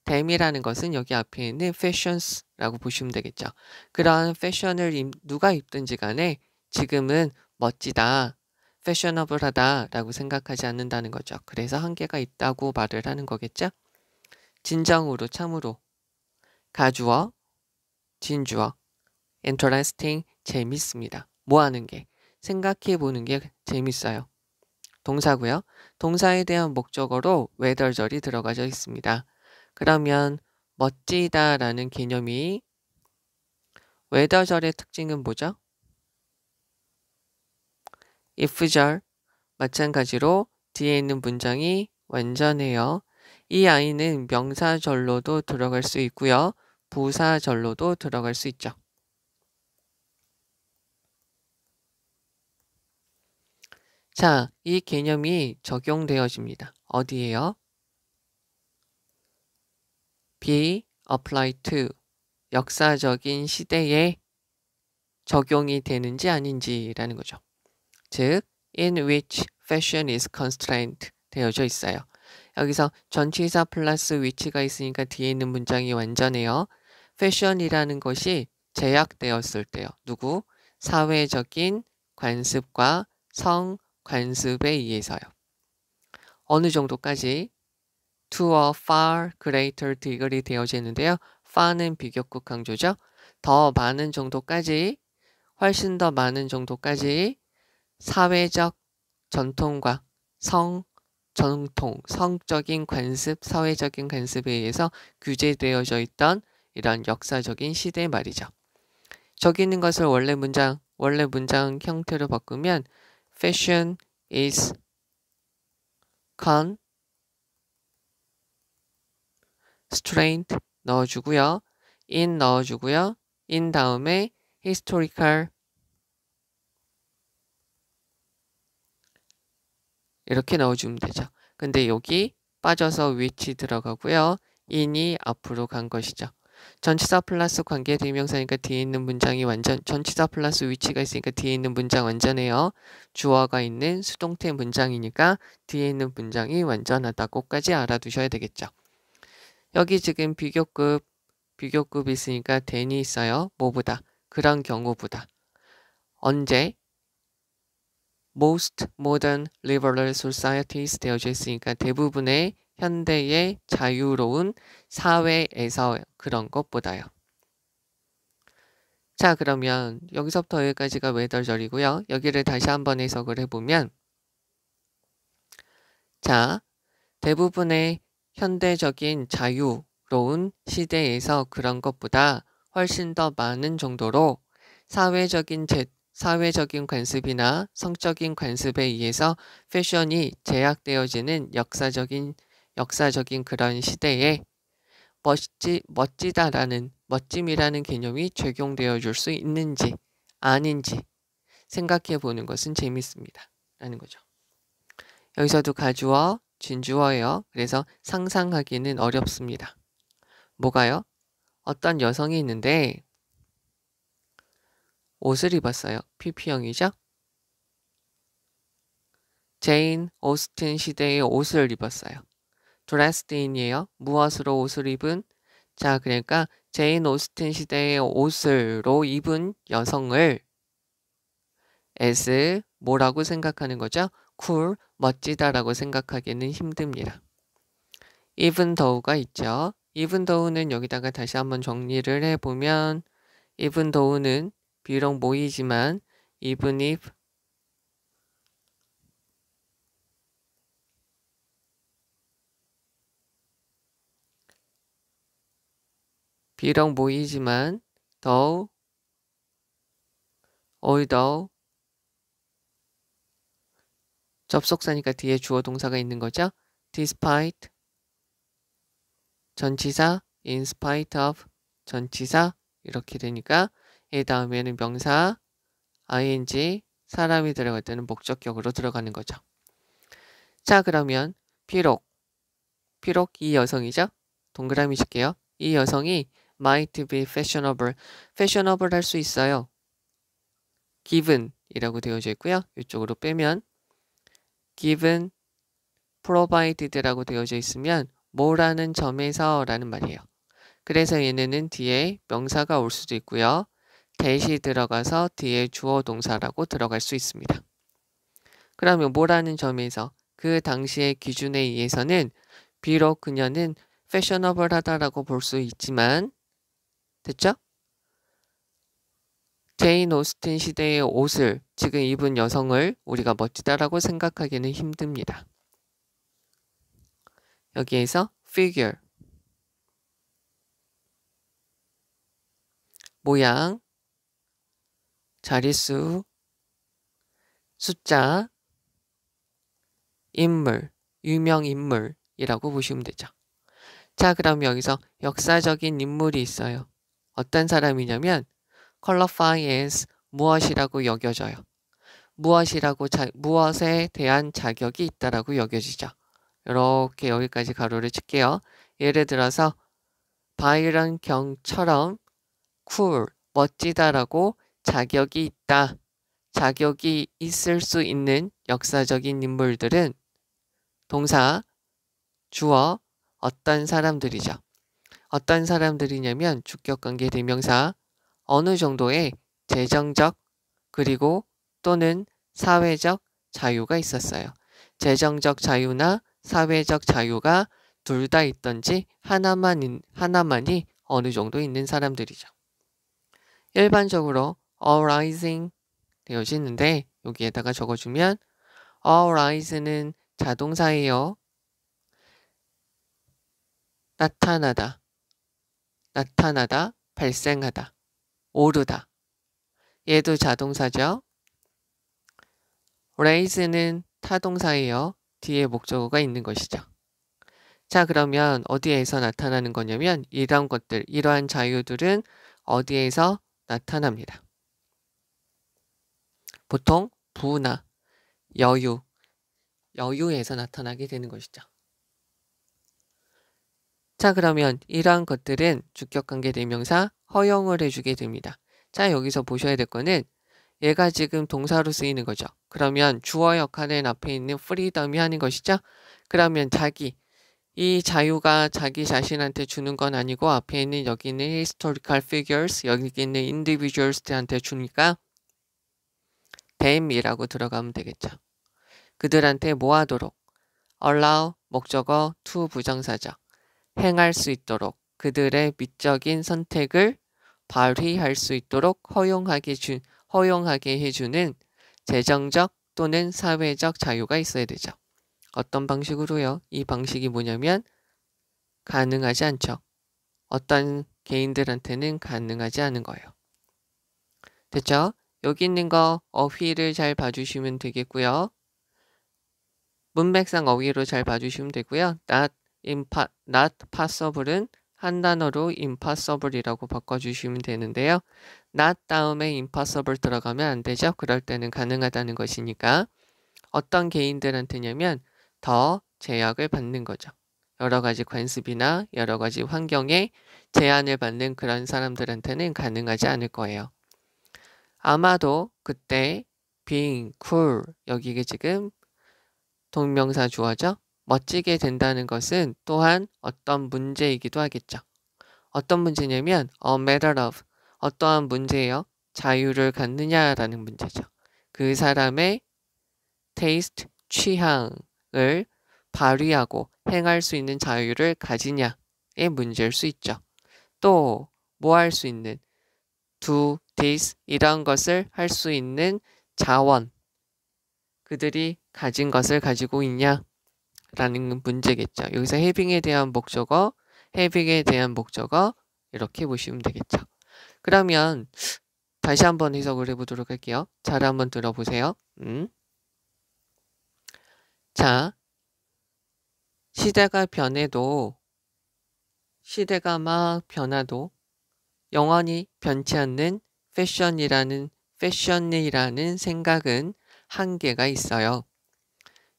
dam이라는 것은 여기 앞에 있는 fashions라고 보시면 되겠죠. 그러한 패션을 누가 입든지 간에 지금은 멋지다, 패셔너블하다 라고 생각하지 않는다는 거죠. 그래서 한계가 있다고 말을 하는 거겠죠. 진정으로 참으로 가주어, 진주어, interesting, 재밌습니다. 뭐 하는 게? 생각해 보는 게 재밌어요. 동사고요. 동사에 대한 목적어로 whether절이 들어가져 있습니다. 그러면 멋지다라는 개념이 whether절의 특징은 뭐죠? if절 마찬가지로 뒤에 있는 문장이 완전해요. 이 아이는 명사절로도 들어갈 수 있고요. 부사절로도 들어갈 수 있죠. 자, 이 개념이 적용되어집니다. 어디에요? be applied to 역사적인 시대에 적용이 되는지 아닌지라는 거죠. 즉, in which fashion is constrained 되어져 있어요. 여기서 전치사 플러스 which가 있으니까 뒤에 있는 문장이 완전해요. fashion이라는 것이 제약되었을 때요. 누구? 사회적인 관습과 성 관습에 의해서요. 어느 정도까지? to a far greater degree 되어져 있는데요. far는 비교급 강조죠. 더 많은 정도까지, 훨씬 더 많은 정도까지 사회적 전통과 성적인 관습, 사회적인 관습에 의해서 규제되어져 있던 이런 역사적인 시대 말이죠. 저기 있는 것을 원래 문장 형태로 바꾸면 fashion is constrained 넣어주고요. in 넣어주고요. in 다음에 historical 이렇게 넣어주면 되죠. 근데 여기 빠져서 which 들어가고요. in이 앞으로 간 것이죠. 전치사 플러스 관계대명사니까 뒤에 있는 문장이 전치사 플러스 which가 있으니까 뒤에 있는 문장 완전해요. 주어가 있는 수동태 문장이니까 뒤에 있는 문장이 완전하다고까지 알아두셔야 되겠죠. 여기 지금 비교급이 있으니까 than이 있어요. 뭐보다? 그런 경우보다. 언제? most modern liberal societies 되어져 있으니까 대부분의 현대의 자유로운 사회에서 그런 것보다요. 자, 그러면 여기서부터 여기까지가 whether절이고요. 여기를 다시 한번 해석을 해보면 자, 대부분의 현대적인 자유로운 시대에서 그런 것보다 훨씬 더 많은 정도로 사회적인 관습이나 성적인 관습에 의해서 패션이 제약되어지는 역사적인 그런 시대에 멋짐이라는 개념이 적용되어 줄 수 있는지 아닌지 생각해 보는 것은 재밌습니다. 라는 거죠. 여기서도 가주어, 진주어예요. 그래서 상상하기는 어렵습니다. 뭐가요? 어떤 여성이 있는데 옷을 입었어요. PP형이죠. 제인 오스틴 시대의 옷을 입었어요. dressed in이에요. 무엇으로 옷을 입은? 자, 그러니까 제인 오스틴 시대의 옷으로 입은 여성을 as 뭐라고 생각하는 거죠? cool, 멋지다라고 생각하기는 힘듭니다. even though가 있죠. even though는 여기다가 다시 한번 정리를 해보면 even though는 비록 모이지만 even if 비록 모이지만 though, although 접속사니까 뒤에 주어 동사가 있는 거죠. despite 전치사, in spite of 전치사 이렇게 되니까 이 다음에는 명사, ing, 사람이 들어갈 때는 목적격으로 들어가는 거죠. 자, 그러면 비록 이 여성이죠. 동그라미 칠게요. 이 여성이 might be fashionable. fashionable 할 수 있어요. given 이라고 되어져 있고요. 이쪽으로 빼면 given, provided라고 되어져 있으면 뭐라는 점에서 라는 말이에요. 그래서 얘네는 뒤에 명사가 올 수도 있고요. that이 들어가서 뒤에 주어 동사라고 들어갈 수 있습니다. 그러면 뭐라는 점에서 그 당시의 기준에 의해서는 비록 그녀는 fashionable하다라고 볼 수 있지만 됐죠? 제인 오스틴 시대의 옷을 지금 입은 여성을 우리가 멋지다라고 생각하기는 힘듭니다. 여기에서 figure 모양, 자릿수, 숫자, 인물, 유명인물이라고 보시면 되죠. 자, 그럼 여기서 역사적인 인물이 있어요. 어떤 사람이냐면 qualify as 무엇이라고 여겨져요. 무엇에 대한 자격이 있다라고 여겨지죠. 이렇게 여기까지 가로를 칠게요. 예를 들어서 바이런 경처럼 cool, 멋지다라고 자격이 있다. 자격이 있을 수 있는 역사적인 인물들은 동사, 주어, 어떤 사람들이죠. 어떤 사람들이냐면 주격관계 대명사, 어느 정도의 재정적 그리고 또는 사회적 자유가 있었어요. 재정적 자유나 사회적 자유가 둘 다 있던지 하나만이 어느 정도 있는 사람들이죠. 일반적으로 arising 되어지는데 여기에다가 적어주면 arise는 자동사예요. 나타나다, 발생하다, 오르다. 얘도 자동사죠. raise는 타동사예요. 뒤에 목적어가 있는 것이죠. 자, 그러면 어디에서 나타나는 거냐면 이러한 자유들은 어디에서 나타납니다. 보통 부나 여유에서 나타나게 되는 것이죠. 자, 그러면 이러한 것들은 주격관계 대명사 허용을 해주게 됩니다. 자, 여기서 보셔야 될 거는 얘가 지금 동사로 쓰이는 거죠. 그러면 주어 역할은 앞에 있는 freedom이 하는 것이죠. 그러면 이 자유가 자기 자신한테 주는 건 아니고 앞에 있는 여기 있는 historical figures, 여기 있는 individuals한테 주니까 them이라고 들어가면 되겠죠. 그들한테 뭐 하도록? allow, 목적어, to 부정사죠. 행할 수 있도록 그들의 미적인 선택을 발휘할 수 있도록 허용하게 해주는 재정적 또는 사회적 자유가 있어야 되죠. 어떤 방식으로요? 이 방식이 뭐냐면 가능하지 않죠. 어떤 개인들한테는 가능하지 않은 거예요. 됐죠? 여기 있는 거 어휘를 잘 봐주시면 되겠고요. 문맥상 어휘로 잘 봐주시면 되고요. not possible은 한 단어로 impossible이라고 바꿔주시면 되는데요. not 다음에 impossible 들어가면 안 되죠. 그럴 때는 가능하다는 것이니까 어떤 개인들한테냐면 더 제약을 받는 거죠. 여러 가지 관습이나 여러 가지 환경에 제한을 받는 그런 사람들한테는 가능하지 않을 거예요. 아마도 그때 being cool 여기가 지금 동명사 주어죠. 멋지게 된다는 것은 또한 어떤 문제이기도 하겠죠. 어떤 문제냐면 a matter of 어떠한 문제예요. 자유를 갖느냐라는 문제죠. 그 사람의 taste, 취향을 발휘하고 행할 수 있는 자유를 가지냐의 문제일 수 있죠. 또 뭐 할 수 있는 do this 이런 것을 할 수 있는 자원 그들이 가진 것을 가지고 있냐 라는 문제겠죠. 여기서 having에 대한 목적어 이렇게 보시면 되겠죠. 그러면 다시 한번 해석을 해보도록 할게요. 잘 한번 들어보세요. 자, 시대가 막 변화도 영원히 변치 않는 패션이라는 생각은 한계가 있어요.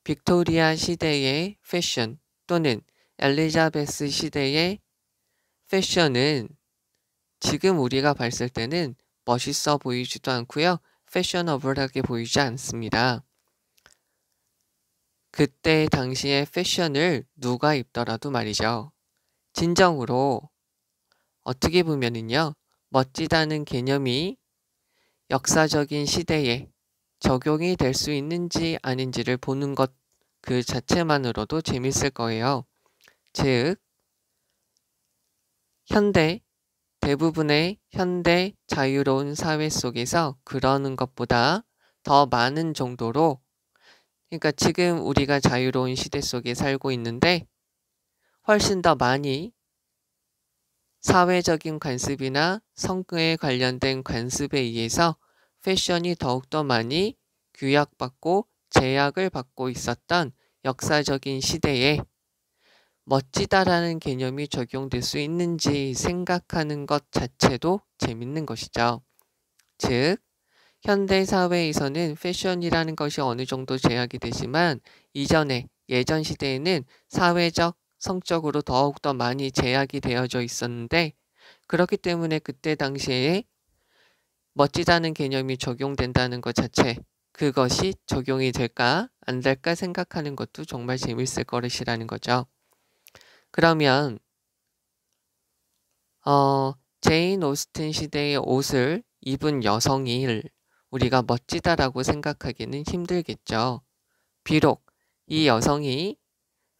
빅토리아 시대의 패션 또는 엘리자베스 시대의 패션은 지금 우리가 봤을 때는 멋있어 보이지도 않고요. 패셔너블하게 보이지 않습니다. 그때 당시의 패션을 누가 입더라도 말이죠. 진정으로 어떻게 보면은요. 멋지다는 개념이 역사적인 시대에 적용이 될 수 있는지 아닌지를 보는 것 그 자체만으로도 재밌을 거예요. 즉, 대부분의 현대 자유로운 사회 속에서 그러는 것보다 더 많은 정도로, 그러니까 지금 우리가 자유로운 시대 속에 살고 있는데 훨씬 더 많이 사회적인 관습이나 성에 관련된 관습에 의해서 패션이 더욱더 많이 규약받고 제약을 받고 있었던 역사적인 시대에 멋지다라는 개념이 적용될 수 있는지 생각하는 것 자체도 재밌는 것이죠. 즉, 현대 사회에서는 패션이라는 것이 어느 정도 제약이 되지만 예전 시대에는 사회적, 성적으로 더욱더 많이 제약이 되어져 있었는데 그렇기 때문에 그때 당시에 멋지다는 개념이 적용된다는 것 자체, 그것이 적용이 될까 안 될까 생각하는 것도 정말 재밌을 것이라는 거죠. 그러면 제인 오스틴 시대의 옷을 입은 여성을 우리가 멋지다라고 생각하기는 힘들겠죠. 비록 이 여성이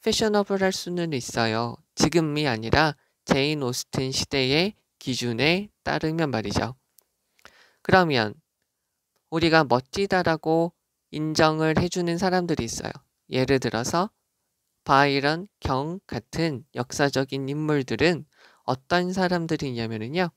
패셔너블할 수는 있어요. 지금이 아니라 제인 오스틴 시대의 기준에 따르면 말이죠. 그러면 우리가 멋지다라고 인정을 해주는 사람들이 있어요. 예를 들어서 바이런 경 같은 역사적인 인물들은 어떤 사람들이냐면요.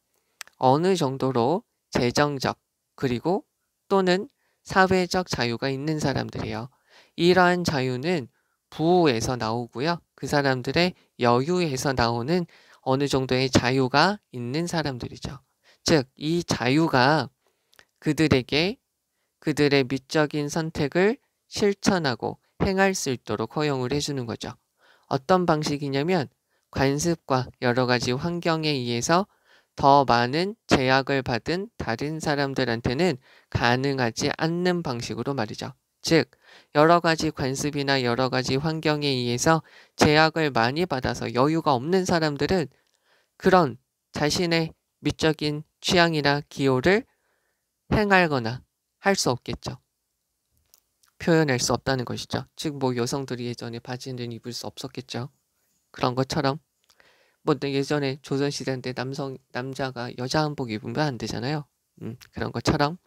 어느 정도로 재정적 그리고 또는 사회적 자유가 있는 사람들이에요. 이러한 자유는 부에서 나오고요. 그 사람들의 여유에서 나오는 어느 정도의 자유가 있는 사람들이죠. 즉, 이 자유가 그들에게 그들의 미적인 선택을 실천하고 행할 수 있도록 허용을 해주는 거죠. 어떤 방식이냐면 관습과 여러 가지 환경에 의해서 더 많은 제약을 받은 다른 사람들한테는 가능하지 않는 방식으로 말이죠. 즉, 여러 가지 관습이나 여러 가지 환경에 의해서 제약을 많이 받아서 여유가 없는 사람들은 그런 자신의 미적인 취향이나 기호를 행하거나 할 수 없겠죠. 표현할 수 없다는 것이죠. 즉, 여성들이 예전에 바지는 입을 수 없었겠죠. 그런 것처럼 예전에 조선시대 때 남자가 여자 한복 입으면 안 되잖아요. 그런 것처럼.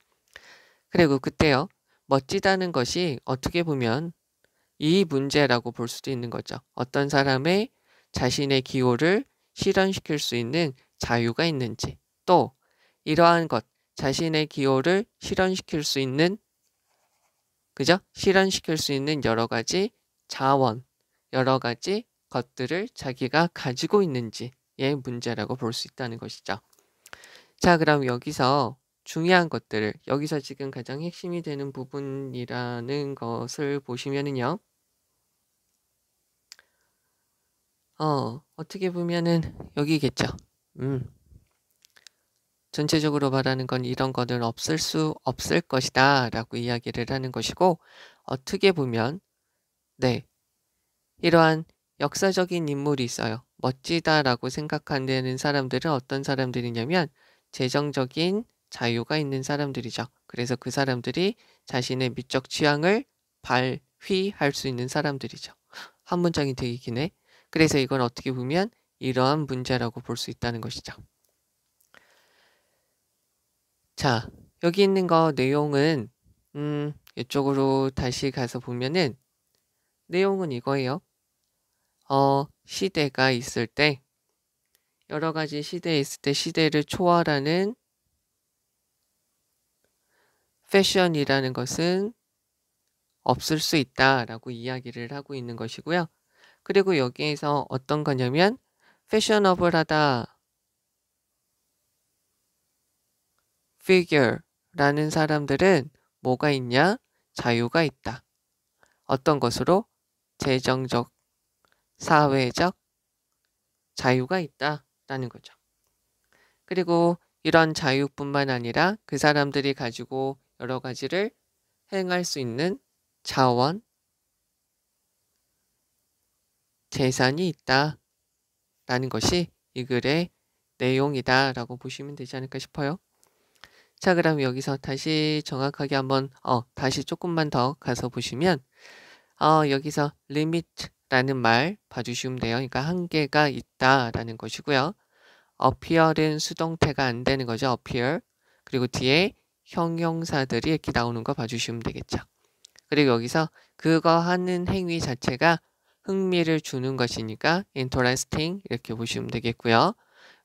그리고 그때요. 멋지다는 것이 어떻게 보면 이 문제라고 볼 수도 있는 거죠. 어떤 사람의 자신의 기호를 실현시킬 수 있는 자유가 있는지, 또 이러한 것, 자신의 기호를 실현시킬 수 있는 실현시킬 수 있는 여러 가지 자원, 여러 가지 것들을 자기가 가지고 있는지의 문제라고 볼 수 있다는 것이죠. 자, 그럼 여기서 중요한 것들을, 여기서 지금 가장 핵심이 되는 부분이라는 것을 보시면은요. 어떻게 보면은 여기겠죠. 전체적으로 말하는 건 이런 거는 없을 수 없을 것이다 라고 이야기를 하는 것이고, 어떻게 보면 이러한 역사적인 인물이 있어요. 멋지다라고 생각하는 사람들은 어떤 사람들이냐면 재정적인 자유가 있는 사람들이죠. 그래서 그 사람들이 자신의 미적 취향을 발휘할 수 있는 사람들이죠. 한 문장이 되게 기네. 그래서 이건 어떻게 보면 이러한 문제라고 볼 수 있다는 것이죠. 자, 여기 있는 거 내용은 이쪽으로 다시 가서 보면은 내용은 이거예요. 시대가 있을 때, 여러 가지 시대에 있을 때 시대를 초월하는 패션이라는 것은 없을 수 있다라고 이야기를 하고 있는 것이고요. 그리고 여기에서 어떤 거냐면 패셔너블하다, figure라는 사람들은 뭐가 있냐? 자유가 있다. 어떤 것으로? 재정적, 사회적 자유가 있다라는 거죠. 그리고 이런 자유뿐만 아니라 그 사람들이 가지고 여러 가지를 행할 수 있는 자원, 재산이 있다라는 것이 이 글의 내용이다라고 보시면 되지 않을까 싶어요. 자, 그럼 여기서 다시 정확하게 한번 다시 조금만 더 가서 보시면 여기서 limit라는 말 봐주시면 돼요. 그러니까 한계가 있다라는 것이고요. appear은 수동태가 안 되는 거죠. appear. 그리고 뒤에 형용사들이 이렇게 나오는 거 봐주시면 되겠죠. 그리고 여기서 그거 하는 행위 자체가 흥미를 주는 것이니까 interesting 이렇게 보시면 되겠고요.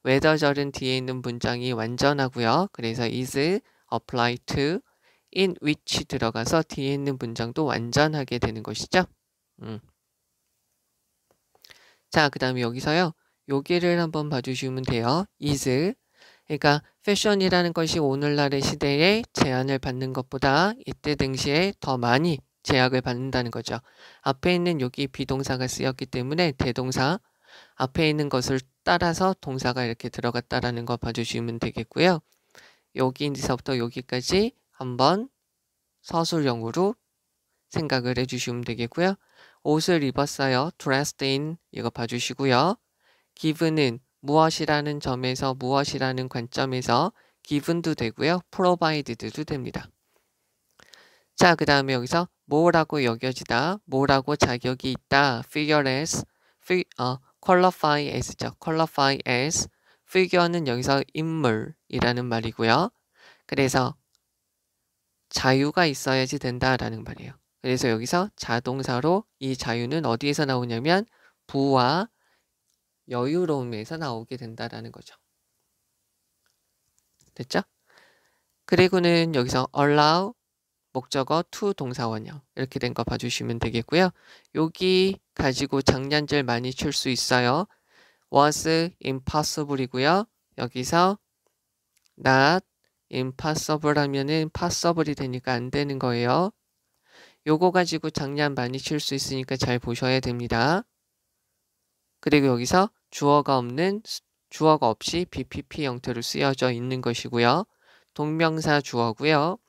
웨더절은 뒤에 있는 문장이 완전하고요. 그래서 is apply to in which 들어가서 뒤에 있는 문장도 완전하게 되는 것이죠. 자, 그 다음에 여기서요. 여기를 한번 봐주시면 돼요. is. 그러니까 패션이라는 것이 오늘날의 시대에 제한을 받는 것보다 이때 당시에 더 많이 제약을 받는다는 거죠. 앞에 있는 여기 비동사가 쓰였기 때문에 대동사 앞에 있는 것을 따라서 동사가 이렇게 들어갔다라는 거 봐주시면 되겠고요. 여기서부터 여기까지 한번 서술형으로 생각을 해주시면 되겠고요. 옷을 입었어요. dressed in 이거 봐주시고요. given은 무엇이라는 점에서 무엇이라는 관점에서 given도 되고요. provided도 됩니다. 자, 그 다음에 여기서 뭐라고 여겨지다, 뭐라고 자격이 있다, figure as, qualify as죠. qualify as, figure는 여기서 인물이라는 말이고요. 그래서 자유가 있어야지 된다라는 말이에요. 그래서 여기서 자동사로 이 자유는 어디에서 나오냐면 부와 여유로움에서 나오게 된다라는 거죠. 됐죠? 그리고는 여기서 allow 목적어 to 동사원형 이렇게 된 거 봐주시면 되겠고요. 여기 가지고 장난질 많이 칠 수 있어요. was impossible이고요. 여기서 not impossible 하면은 possible이 되니까 안 되는 거예요. 요거 가지고 장난 많이 칠 수 있으니까 잘 보셔야 됩니다. 그리고 여기서 주어가 없이 BPP 형태로 쓰여져 있는 것이고요. 동명사 주어고요.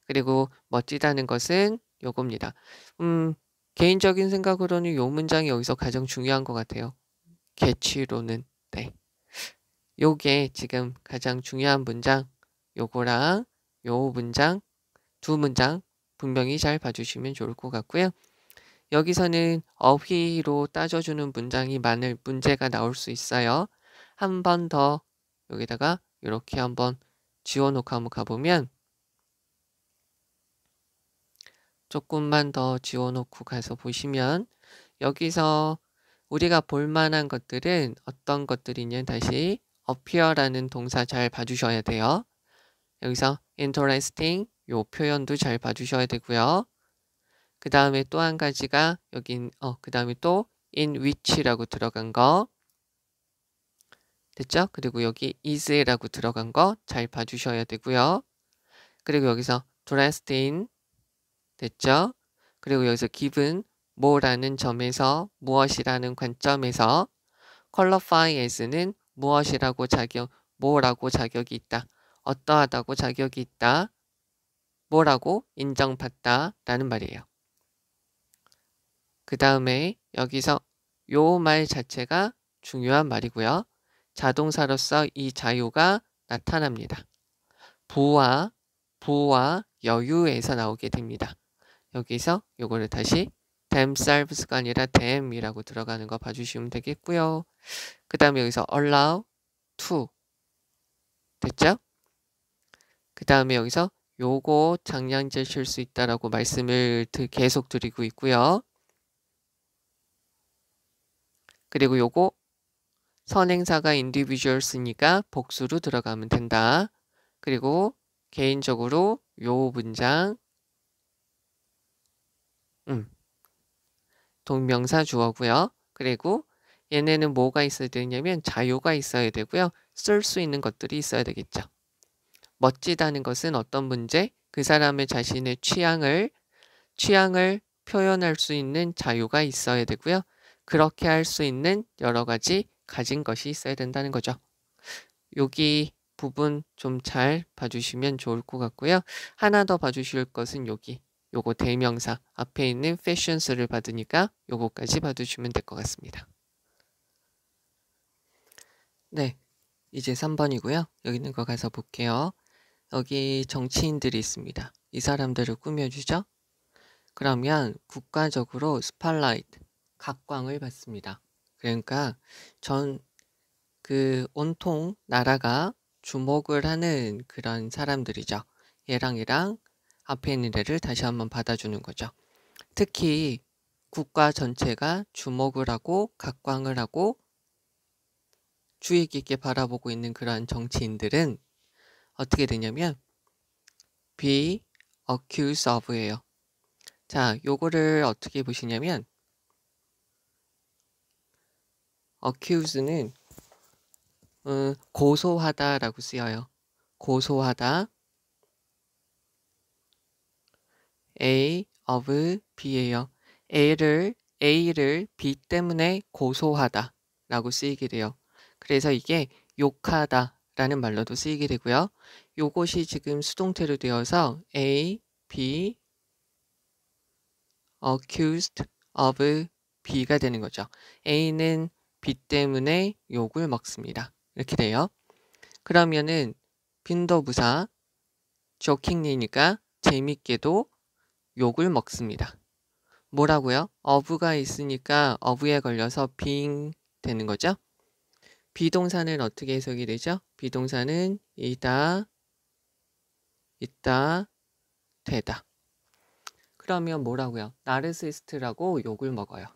그리고 멋지다는 것은 요겁니다. 개인적인 생각으로는 요 문장이 여기서 가장 중요한 것 같아요. 개취로는. 네. 요게 지금 가장 중요한 문장. 요거랑 요 문장, 두 문장 분명히 잘 봐주시면 좋을 것 같고요. 여기서는 어휘로 따져주는 문제가 나올 수 있어요. 한 번 더 여기다가 이렇게 한번 지워놓고 한번 가보면 조금만 더 지워놓고 가서 보시면 여기서 우리가 볼만한 것들은 어떤 것들이냐 다시 appear라는 동사 잘 봐주셔야 돼요. 여기서 interesting 요 표현도 잘 봐주셔야 되고요. 그 다음에 또 한 가지가 여긴 그 다음에 또 in which라고 들어간 거 됐죠? 그리고 여기 is라고 들어간 거 잘 봐주셔야 되고요. 그리고 여기서 dressed in 됐죠? 그리고 여기서 given 뭐라는 점에서 무엇이라는 관점에서 qualify as는 뭐라고 자격이 있다. 어떠하다고 자격이 있다. 뭐라고 인정받다 라는 말이에요. 그 다음에 여기서 요 말 자체가 중요한 말이고요. 자동사로서 이 자유가 나타납니다. 부와 여유에서 나오게 됩니다. 여기서 요거를 다시 themselves가 아니라 them이라고 들어가는 거 봐주시면 되겠고요. 그 다음에 여기서 allow to 됐죠? 그 다음에 여기서 요거 장량질 칠 수 있다라고 말씀을 계속 드리고 있고요. 그리고 요거 선행사가 individuals니까 복수로 들어가면 된다. 그리고 개인적으로 요 문장 동명사 주어고요. 그리고 얘네는 뭐가 있어야 되냐면 자유가 있어야 되고요. 쓸 수 있는 것들이 있어야 되겠죠. 멋지다는 것은 어떤 문제? 그 사람의 자신의 취향을 표현할 수 있는 자유가 있어야 되고요. 그렇게 할 수 있는 여러 가지 가진 것이 있어야 된다는 거죠. 여기 부분 좀 잘 봐주시면 좋을 것 같고요. 하나 더 봐주실 것은 여기 요거 대명사 앞에 있는 fashion스를 받으니까 요거까지 봐주시면 될 것 같습니다. 네, 이제 3번이고요. 여기 있는 거 가서 볼게요. 여기 정치인들이 있습니다. 이 사람들을 꾸며주죠. 그러면 국가적으로 스팟라이트, 각광을 받습니다. 그러니까 온통 나라가 주목을 하는 그런 사람들이죠. 얘랑 앞에 있는 애를 다시 한번 받아주는 거죠. 특히 국가 전체가 주목을 하고 각광을 하고 주의 깊게 바라보고 있는 그러한 정치인들은 어떻게 되냐면 be accused of예요. 자, 요거를 어떻게 보시냐면 accuse는 고소하다라고 쓰여요. 고소하다. A of B예요. A를 B 때문에 고소하다 라고 쓰이게 돼요. 그래서 이게 욕하다 라는 말로도 쓰이게 되고요. 요것이 지금 수동태로 되어서 A, B, accused of B가 되는 거죠. A는 B 때문에 욕을 먹습니다. 이렇게 돼요. 그러면은 빈도부사 jokingly니까 재밌게도 욕을 먹습니다. 뭐라고요? of가 있으니까 of에 걸려서 being 되는 거죠. 비동사는 어떻게 해석이 되죠? 비동사는 이다, 있다, 되다. 그러면 뭐라고요? 나르시스트라고 욕을 먹어요.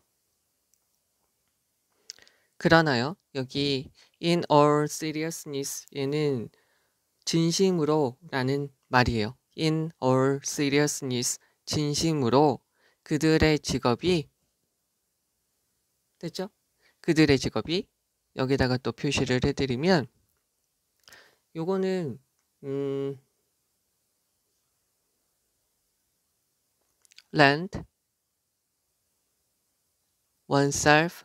그러나요? 여기 in all seriousness 얘는 진심으로 라는 말이에요. in all seriousness 진심으로 그들의 직업이 됐죠? 그들의 직업이 여기다가 또 표시를 해드리면 요거는 lend oneself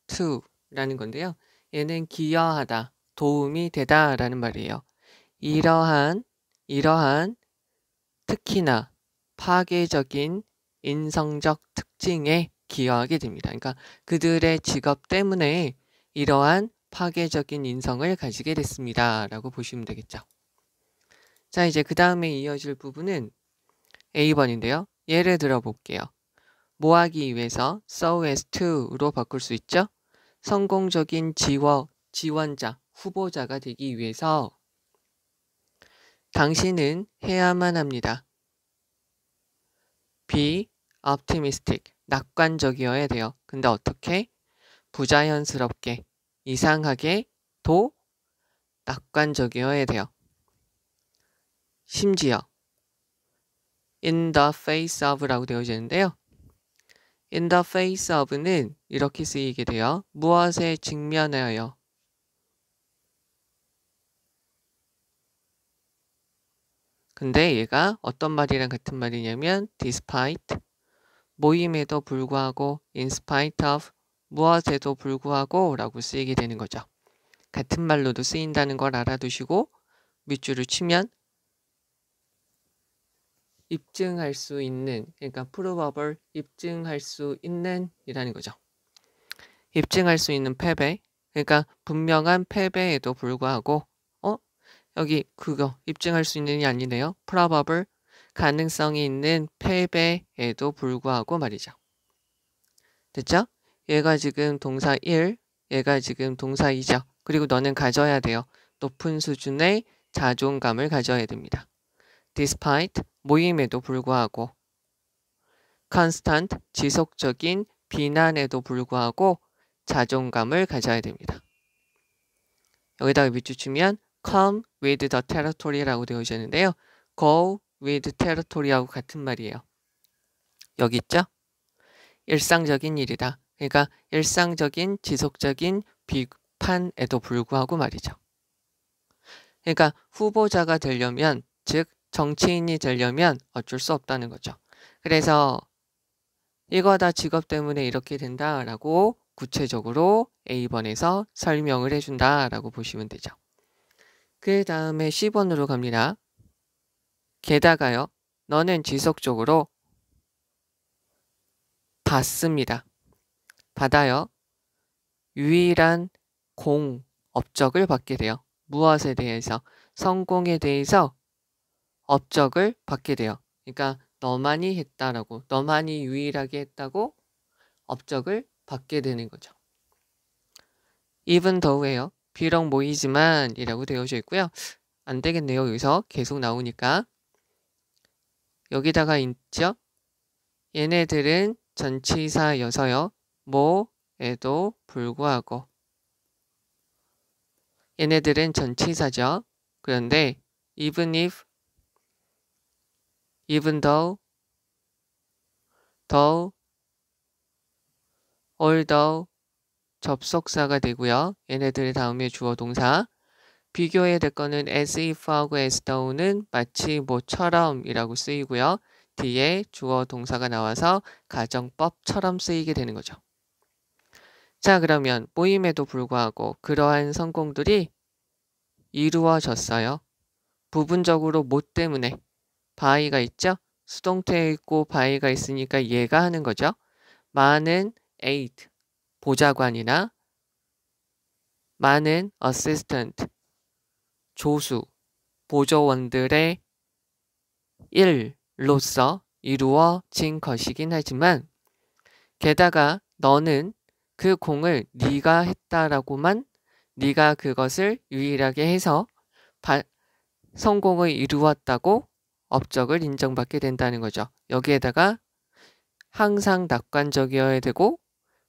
to 라는 건데요. 얘는 기여하다, 도움이 되다 라는 말이에요. 이러한 특히나 파괴적인 인성적 특징에 기여하게 됩니다. 그러니까 그들의 직업 때문에 이러한 파괴적인 인성을 가지게 됐습니다. 라고 보시면 되겠죠. 자, 이제 그 다음에 이어질 부분은 A번인데요. 예를 들어 볼게요. 뭐 하기 위해서 so as to로 바꿀 수 있죠. 성공적인 지원자, 후보자가 되기 위해서 당신은 해야만 합니다. be optimistic, 낙관적이어야 돼요. 근데 어떻게? 부자연스럽게, 이상하게 도 낙관적이어야 돼요. 심지어 in the face of라고 되어져 있는데요. in the face of는 이렇게 쓰이게 돼요. 무엇에 직면하여. 근데 얘가 어떤 말이랑 같은 말이냐면 despite, 모임에도 불구하고, in spite of, 무엇에도 불구하고 라고 쓰이게 되는 거죠. 같은 말로도 쓰인다는 걸 알아두시고 밑줄을 치면 입증할 수 있는, 그러니까 provable, 입증할 수 있는 이라는 거죠. 입증할 수 있는 패배, 그러니까 분명한 패배에도 불구하고 여기 그거 입증할 수 있는이 아니네요. probable, 가능성이 있는 패배에도 불구하고 말이죠. 됐죠? 얘가 지금 동사 1, 얘가 지금 동사 2죠. 그리고 너는 가져야 돼요. 높은 수준의 자존감을 가져야 됩니다. despite, 모임에도 불구하고, constant, 지속적인 비난에도 불구하고 자존감을 가져야 됩니다. 여기다가 밑줄 치면 come with the territory라고 되어 있는데요. go with territory하고 같은 말이에요. 여기 있죠? 일상적인 일이다. 그러니까 일상적인 지속적인 비판에도 불구하고 말이죠. 그러니까 후보자가 되려면, 즉 정치인이 되려면 어쩔 수 없다는 거죠. 그래서 이거 다 직업 때문에 이렇게 된다라고 구체적으로 A번에서 설명을 해준다라고 보시면 되죠. 그 다음에 10번으로 갑니다. 게다가요. 너는 지속적으로 받습니다. 받아요. 유일한 업적을 받게 돼요. 무엇에 대해서? 성공에 대해서 업적을 받게 돼요. 그러니까 너만이 했다라고, 너만이 유일하게 했다고 업적을 받게 되는 거죠. even though예요. 비록 모이지만 이라고 되어져 있고요. 안 되겠네요. 여기서 계속 나오니까. 여기다가 있죠. 얘네들은 전치사여서요. 뭐에도 불구하고. 얘네들은 전치사죠. 그런데 even if, even though, though, although 접속사가 되고요. 얘네들 다음에 주어 동사. 비교해야 될 거는 as if하고 as though는 마치 뭐처럼 이라고 쓰이고요. 뒤에 주어 동사가 나와서 가정법처럼 쓰이게 되는 거죠. 자, 그러면 모임에도 불구하고 그러한 성공들이 이루어졌어요. 부분적으로 뭐 때문에? by가 있죠? 수동태에 있고 by가 있으니까 얘가 하는 거죠. 많은 aid, 보좌관이나 많은 assistant, 조수, 보조원들의 일로서 이루어진 것이긴 하지만 게다가 너는 그 공을 네가 했다라고만 네가 그것을 유일하게 해서 성공을 이루었다고 업적을 인정받게 된다는 거죠. 여기에다가 항상 낙관적이어야 되고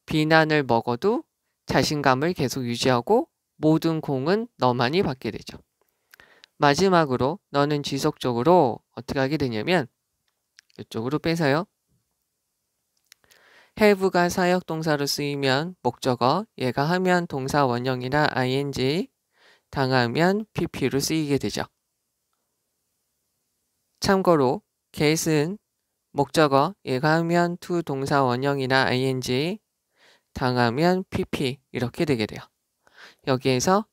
비난을 먹어도 자신감을 계속 유지하고 모든 공은 너만이 받게 되죠. 마지막으로 너는 지속적으로 어떻게 하게 되냐면 이쪽으로 빼서요. have가 사역동사로 쓰이면 목적어, 얘가 하면 동사 원형이나 ing, 당하면 pp로 쓰이게 되죠. 참고로 get은 목적어, 얘가 하면 to 동사 원형이나 ing, 당하면 pp 이렇게 되게 돼요. 여기에서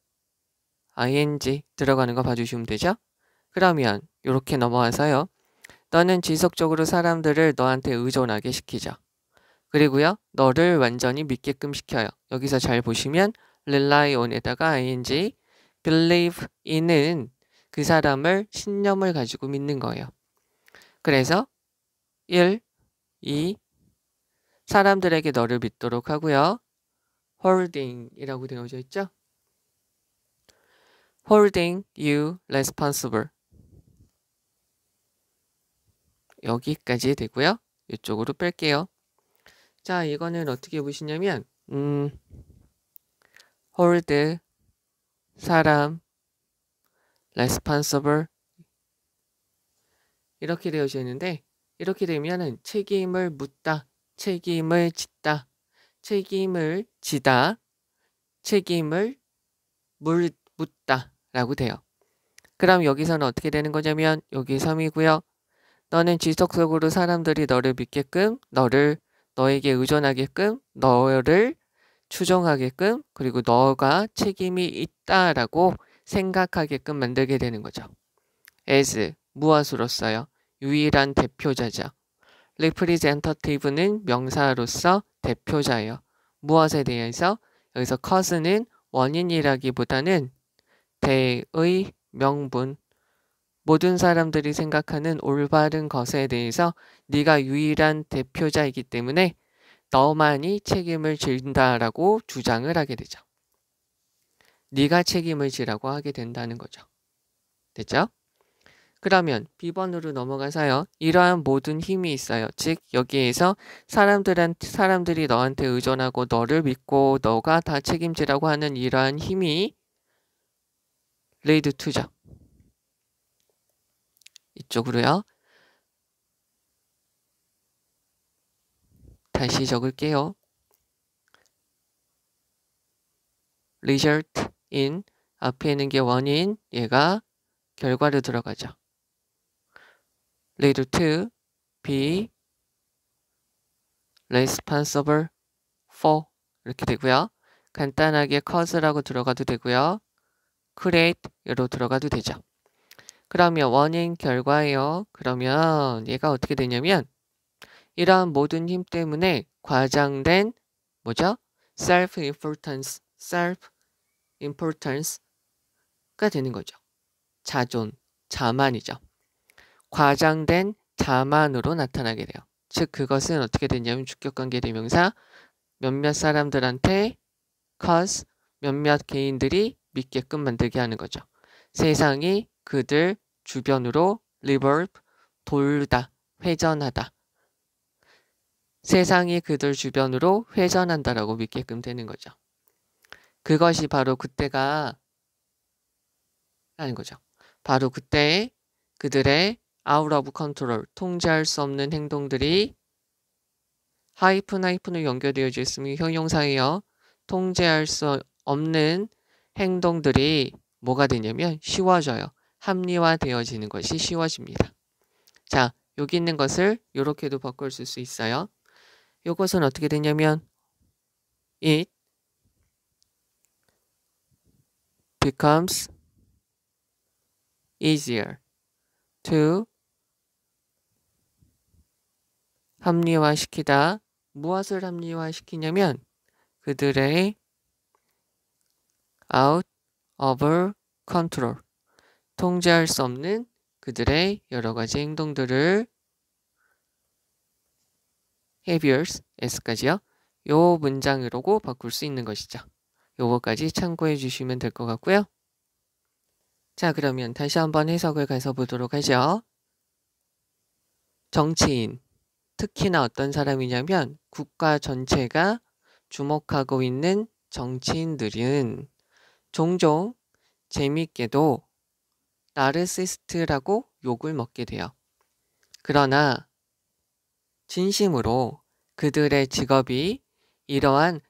ing 들어가는 거 봐주시면 되죠. 그러면 이렇게 넘어와서요. 너는 지속적으로 사람들을 너한테 의존하게 시키죠. 그리고요. 너를 완전히 믿게끔 시켜요. 여기서 잘 보시면 rely on에다가 ing, believe in은 그 사람을 신념을 가지고 믿는 거예요. 그래서 1, 2, 사람들에게 너를 믿도록 하고요. holding 이라고 되어져 있죠. holding you responsible 여기까지 되고요. 이쪽으로 뺄게요. 자, 이거는 어떻게 보시냐면 hold 사람 responsible 이렇게 되어져 있는데 이렇게 되면은 책임을 묻다, 책임을 짓다, 책임을 지다, 책임을 묻다 라고 돼요. 그럼 여기서는 어떻게 되는 거냐면 여기 3이고요. 너는 지속적으로 사람들이 너를 믿게끔, 너에게 의존하게끔, 너를 추종하게끔, 그리고 너가 책임이 있다라고 생각하게끔 만들게 되는 거죠. as, 무엇으로서요? 유일한 대표자죠. representative는 명사로서 대표자예요. 무엇에 대해서? 여기서 cause는 원인이라기보다는 대의 명분, 모든 사람들이 생각하는 올바른 것에 대해서 네가 유일한 대표자이기 때문에 너만이 책임을 진다라고 주장을 하게 되죠. 네가 책임을 지라고 하게 된다는 거죠. 됐죠? 그러면 B번으로 넘어가서요. 이러한 모든 힘이 있어요. 즉 여기에서 사람들이 너한테 의존하고 너를 믿고 너가 다 책임지라고 하는 이러한 힘이 lead to죠. 이쪽으로요. 다시 적을게요. result in 앞에 있는 게 원인, 얘가 결과로 들어가죠. lead to be responsible for 이렇게 되고요. 간단하게 cause라고 들어가도 되고요. create로 들어가도 되죠. 그러면 원인 결과예요. 그러면 얘가 어떻게 되냐면 이러한 모든 힘 때문에 과장된 뭐죠? self-importance가 되는 거죠. 자존, 자만이죠. 과장된 자만으로 나타나게 돼요. 즉 그것은 어떻게 되냐면 주격관계 대명사 몇몇 사람들한테 cause 몇몇 개인들이 믿게끔 만들게 하는 거죠. 세상이 그들 주변으로 revolve 돌다, 회전하다. 세상이 그들 주변으로 회전한다라고 믿게끔 되는 거죠. 그것이 바로 그때가 라는 거죠. 바로 그때 그들의 out of control, 통제할 수 없는 행동들이 하이픈을 연결되어져 있으면 형용사예요. 통제할 수 없는 행동들이 뭐가 되냐면 쉬워져요. 합리화되어지는 것이 쉬워집니다. 자, 여기 있는 것을 이렇게도 바꿀 수 있어요. 이것은 어떻게 되냐면 it becomes easier to 합리화시키다. 무엇을 합리화시키냐면 그들의 out of control, 통제할 수 없는 그들의 여러 가지 행동들을 behaviors, s까지요. 요 문장으로 바꿀 수 있는 것이죠. 요거까지 참고해 주시면 될 것 같고요. 자, 그러면 다시 한번 해석을 가서 보도록 하죠. 정치인, 특히나 어떤 사람이냐면 국가 전체가 주목하고 있는 정치인들은 종종 재미있게도 나르시스트라고 욕을 먹게 돼요. 그러나 진심으로 그들의 직업이 이러한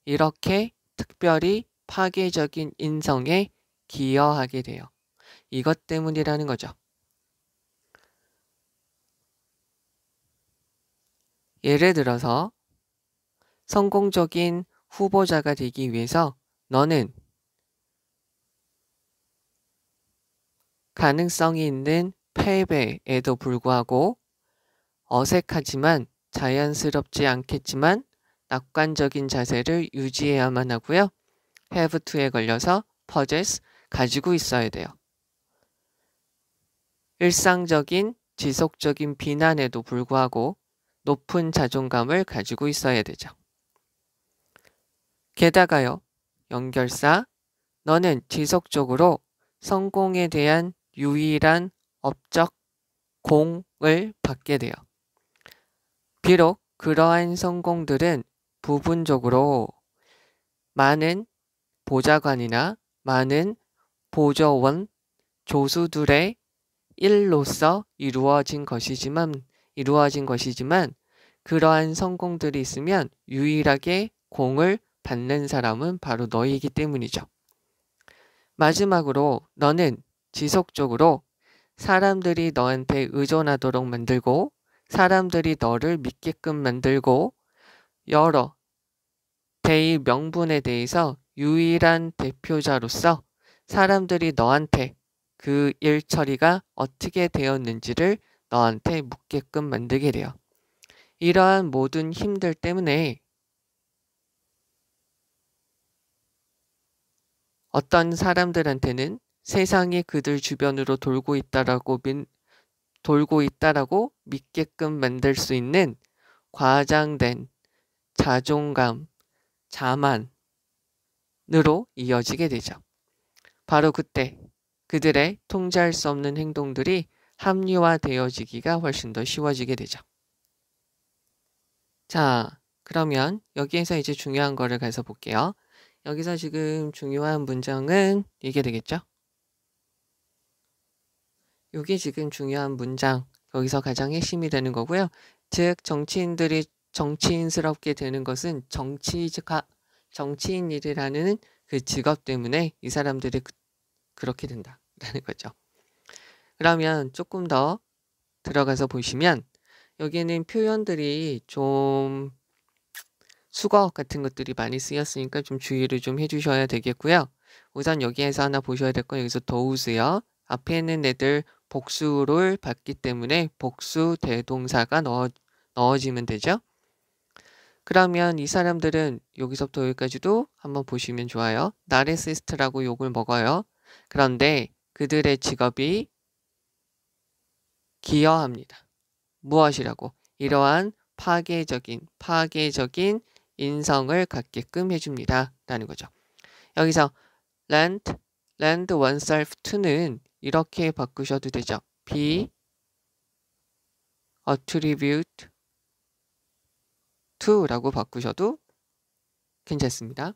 이렇게 특별히 파괴적인 인성에 기여하게 돼요. 이것 때문이라는 거죠. 예를 들어서 성공적인 후보자가 되기 위해서 너는 가능성이 있는 패배에도 불구하고 어색하지만 자연스럽지 않겠지만 낙관적인 자세를 유지해야만 하고요. have to에 걸려서 possess, 가지고 있어야 돼요. 일상적인 지속적인 비난에도 불구하고 높은 자존감을 가지고 있어야 되죠. 게다가요, 연결사, 너는 지속적으로 성공에 대한 유일한 업적 공을 받게 돼요. 비록 그러한 성공들은 부분적으로 많은 보좌관이나 많은 보조원, 조수들의 일로서 이루어진 것이지만 그러한 성공들이 있으면 유일하게 공을 받는 사람은 바로 너이기 때문이죠. 마지막으로 너는 지속적으로 사람들이 너한테 의존하도록 만들고 사람들이 너를 믿게끔 만들고 여러 대의 명분에 대해서 유일한 대표자로서 사람들이 너한테 그 일 처리가 어떻게 되었는지를 너한테 묻게끔 만들게 돼요. 이러한 모든 힘들 때문에 어떤 사람들한테는 세상이 그들 주변으로 돌고 있다라고 믿게끔 만들 수 있는 과장된 자존감, 자만으로 이어지게 되죠. 바로 그때 그들의 통제할 수 없는 행동들이 합리화되어지기가 훨씬 더 쉬워지게 되죠. 자, 그러면 여기에서 이제 중요한 거를 가서 볼게요. 여기서 지금 중요한 문장은 이게 되겠죠? 이게 지금 중요한 문장, 여기서 가장 핵심이 되는 거고요. 즉 정치인들이 정치인스럽게 되는 것은 정치인일이라는 그 직업 때문에 이 사람들이 그렇게 된다라는 거죠. 그러면 조금 더 들어가서 보시면 여기는 표현들이 좀 수거 같은 것들이 많이 쓰였으니까 좀 주의를 좀 해주셔야 되겠고요. 우선 여기에서 하나 보셔야 될 건 여기서 those요. 앞에 있는 애들 복수를 받기 때문에 복수 대동사가 넣어지면 되죠. 그러면 이 사람들은 여기서부터 여기까지도 한번 보시면 좋아요. 나르시스트라고 욕을 먹어요. 그런데 그들의 직업이 기여합니다. 무엇이라고? 이러한 파괴적인 인성을 갖게끔 해줍니다. 라는 거죠. 여기서 lend oneself to는 이렇게 바꾸셔도 되죠. be attribute to 라고 바꾸셔도 괜찮습니다.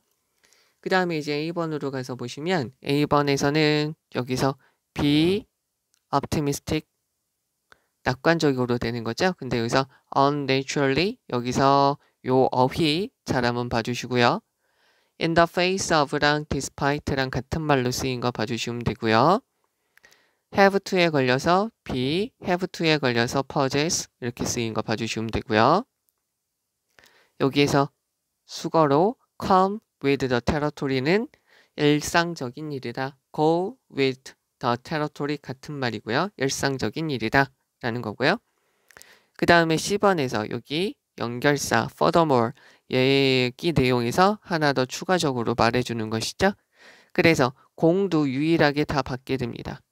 그 다음에 이제 A번으로 가서 보시면 A번에서는 여기서 be optimistic 낙관적으로 되는 거죠. 근데 여기서 unnaturally 여기서 요 어휘 잘 한번 봐주시고요. in the face of랑 despite랑 같은 말로 쓰인 거 봐주시면 되고요. have to에 걸려서 be, have to에 걸려서 possess 이렇게 쓰인 거 봐주시면 되고요. 여기에서 수거로 come with the territory는 일상적인 일이다. go with the territory 같은 말이고요. 일상적인 일이다 라는 거고요. 그 다음에 C번에서 여기 연결사 furthermore 얘기 내용에서 하나 더 추가적으로 말해주는 것이죠. 그래서 공도 유일하게 다 받게 됩니다.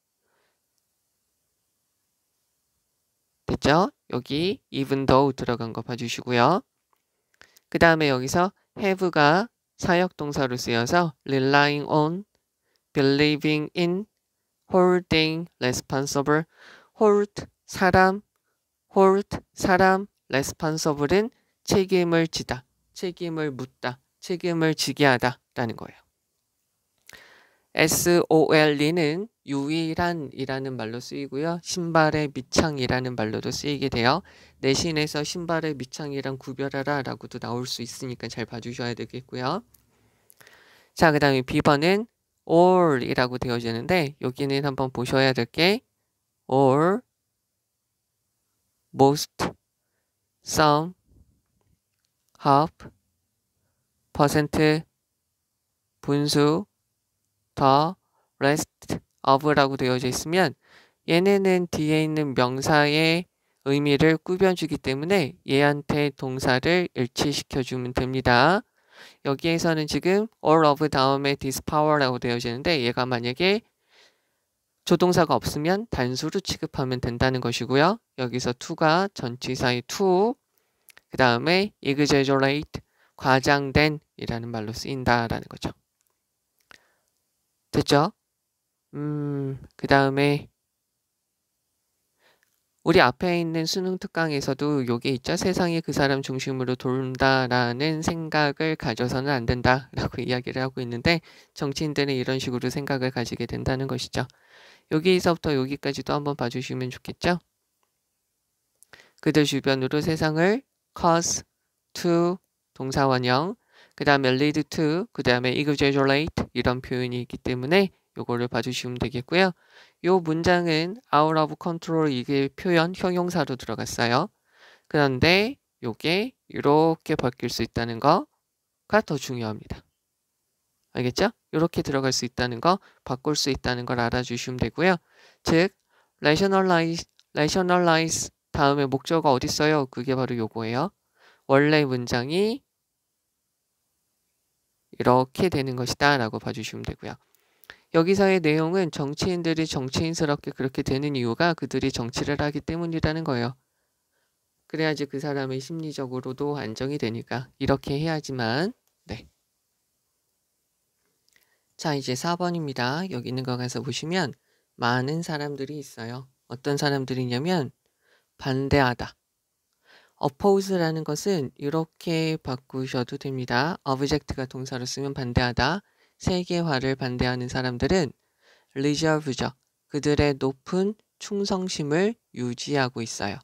됐죠? 여기 even though 들어간 거 봐주시고요. 그 다음에 여기서 have가 사역동사로 쓰여서 relying on, believing in, holding responsible, hold 사람, responsible은 책임을 지다, 책임을 묻다, 책임을 지게 하다 라는 거예요. SOLE는 유일한이라는 말로 쓰이고요. 신발의 밑창이라는 말로도 쓰이게 돼요. 내신에서 신발의 밑창이랑 구별하라 라고도 나올 수 있으니까 잘 봐주셔야 되겠고요. 자, 그 다음에 B번은 all이라고 되어지는데 여기는 한번 보셔야 될 게 all, most, some, half, percent, 분수, the rest of라고 되어져 있으면 얘네는 뒤에 있는 명사의 의미를 꾸며주기 때문에 얘한테 동사를 일치시켜주면 됩니다. 여기에서는 지금 all of 다음에 this power라고 되어지는데 얘가 만약에 조동사가 없으면 단수로 취급하면 된다는 것이고요. 여기서 to가 전치사의 to, 그 다음에 exaggerate, 과장된 이라는 말로 쓰인다라는 거죠. 됐죠? 그 다음에 우리 앞에 있는 수능 특강에서도 요게 있죠. 세상이 그 사람 중심으로 돈다라는 생각을 가져서는 안 된다라고 이야기를 하고 있는데 정치인들은 이런 식으로 생각을 가지게 된다는 것이죠. 여기서부터 여기까지도 한번 봐주시면 좋겠죠. 그들 주변으로 세상을 cause to 동사원형, 그 다음에 lead to, 그 다음에 exaggerate 이런 표현이 있기 때문에 요거를 봐주시면 되겠고요. 요 문장은 out of control 이게 표현 형용사로 들어갔어요. 그런데 요게 이렇게 바뀔 수 있다는 거가 더 중요합니다. 알겠죠? 이렇게 들어갈 수 있다는 거, 바꿀 수 있다는 걸 알아주시면 되고요. 즉, rationalize 다음에 목적어가 어디 있어요? 그게 바로 요거예요. 원래 문장이 이렇게 되는 것이다 라고 봐주시면 되고요. 여기서의 내용은 정치인들이 정치인스럽게 그렇게 되는 이유가 그들이 정치를 하기 때문이라는 거예요. 그래야지 그 사람의 심리적으로도 안정이 되니까 이렇게 해야지만. 네. 자, 이제 4번입니다. 여기 있는 거 가서 보시면 많은 사람들이 있어요. 어떤 사람들이냐면 반대하다. oppose라는 것은 이렇게 바꾸셔도 됩니다. object가 동사로 쓰면 반대하다. 세계화를 반대하는 사람들은 reserve죠. 그들의 높은 충성심을 유지하고 있어요.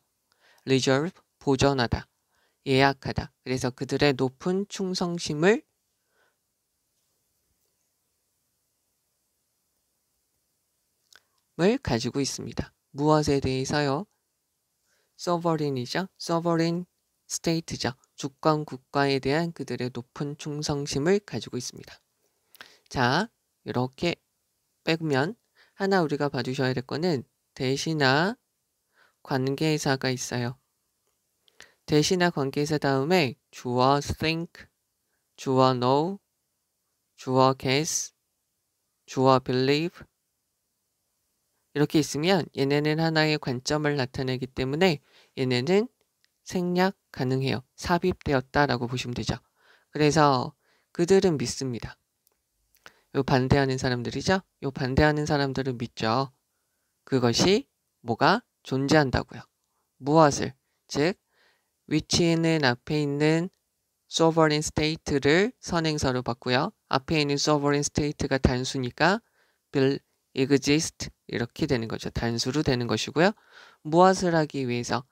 reserve, 보존하다, 예약하다. 그래서 그들의 높은 충성심을 가지고 있습니다. 무엇에 대해서요? sovereign이죠. sovereign state죠. 주권 국가에 대한 그들의 높은 충성심을 가지고 있습니다. 자, 이렇게 빼면 하나 우리가 봐주셔야 될 거는 대시나 관계사가 있어요. 대시나 관계사 다음에 주어 think, 주어 know, 주어 guess, 주어 believe 이렇게 있으면 얘네는 하나의 관점을 나타내기 때문에 얘네는 생략 가능해요. 삽입되었다라고 보시면 되죠. 그래서 그들은 믿습니다. 요 반대하는 사람들이죠. 요 반대하는 사람들은 믿죠. 그것이 뭐가 존재한다고요. 무엇을? 즉 which는 앞에 있는 sovereign state를 선행사로 봤고요. 앞에 있는 sovereign state가 단수니까 will exist 이렇게 되는 거죠. 단수로 되는 것이고요. 무엇을 하기 위해서?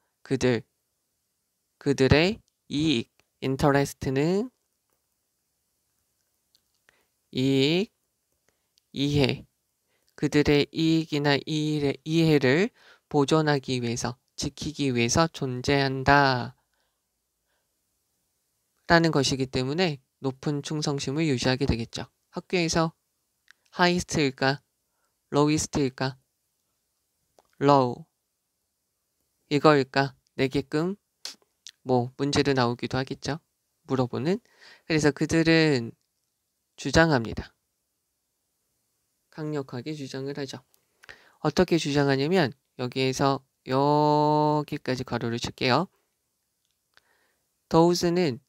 그들의 이익, interest는 이익, 이해, 그들의 이익이나 이해를 보존하기 위해서, 지키기 위해서 존재한다 라는 것이기 때문에 높은 충성심을 유지하게 되겠죠. 학교에서 highest일까? lowest일까? low 이거일까? 내게끔 뭐 문제도 나오기도 하겠죠. 물어보는. 그래서 그들은 주장합니다. 강력하게 주장을 하죠. 어떻게 주장하냐면 여기에서 여기까지 괄호를 칠게요. those는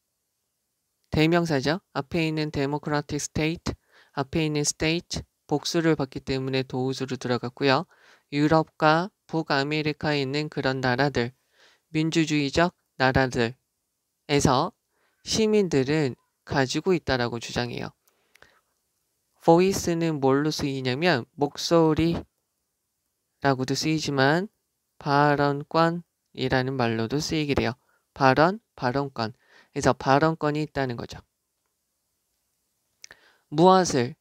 대명사죠. 앞에 있는 democratic state, 앞에 있는 state 복수를 받기 때문에 those로 들어갔고요. 유럽과 북아메리카에 있는 그런 나라들, 민주주의적 나라들에서 시민들은 가지고 있다라고 주장해요. voice는 뭘로 쓰이냐면 목소리라고도 쓰이지만 발언권이라는 말로도 쓰이게 돼요. 발언권. 그래서 발언권이 있다는 거죠. 무엇에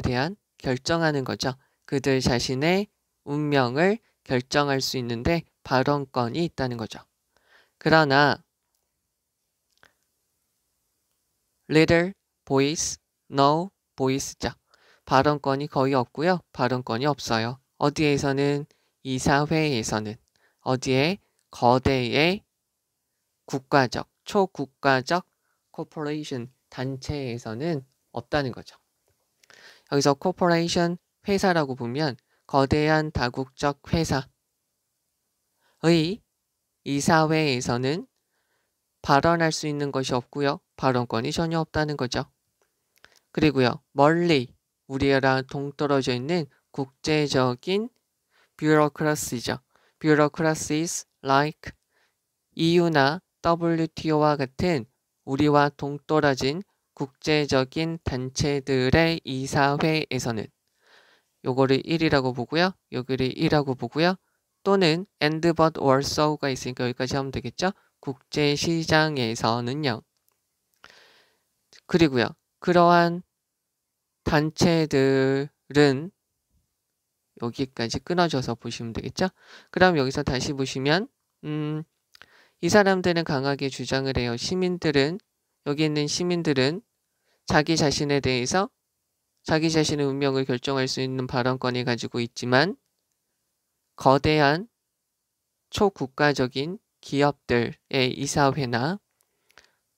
대한 결정하는 거죠. 그들 자신의 운명을 결정할 수 있는데 발언권이 있다는 거죠. 그러나 little voice, no voice죠. 발언권이 거의 없고요. 발언권이 없어요. 어디에서는? 이사회에서는. 어디에? 거대의 국가적, 초국가적 코퍼레이션 단체에서는 없다는 거죠. 여기서 코퍼레이션 회사라고 보면 거대한 다국적 회사의 이사회에서는 발언할 수 있는 것이 없고요. 발언권이 전혀 없다는 거죠. 그리고요. 멀리 우리랑 동떨어져 있는 국제적인 bureaucracy죠. bureaucracies like EU나 WTO와 같은 우리와 동떨어진 국제적인 단체들의 이사회에서는 요거를 1이라고 보고요. 여기를 2라고 보고요. 또는 and but or so가 있으니까 여기까지 하면 되겠죠. 국제시장에서는요. 그리고요. 그러한 단체들은 여기까지 끊어져서 보시면 되겠죠. 그럼 여기서 다시 보시면 이 사람들은 강하게 주장을 해요. 여기 있는 시민들은 자기 자신에 대해서 자기 자신의 운명을 결정할 수 있는 발언권을 가지고 있지만 거대한 초국가적인 기업들의 이사회나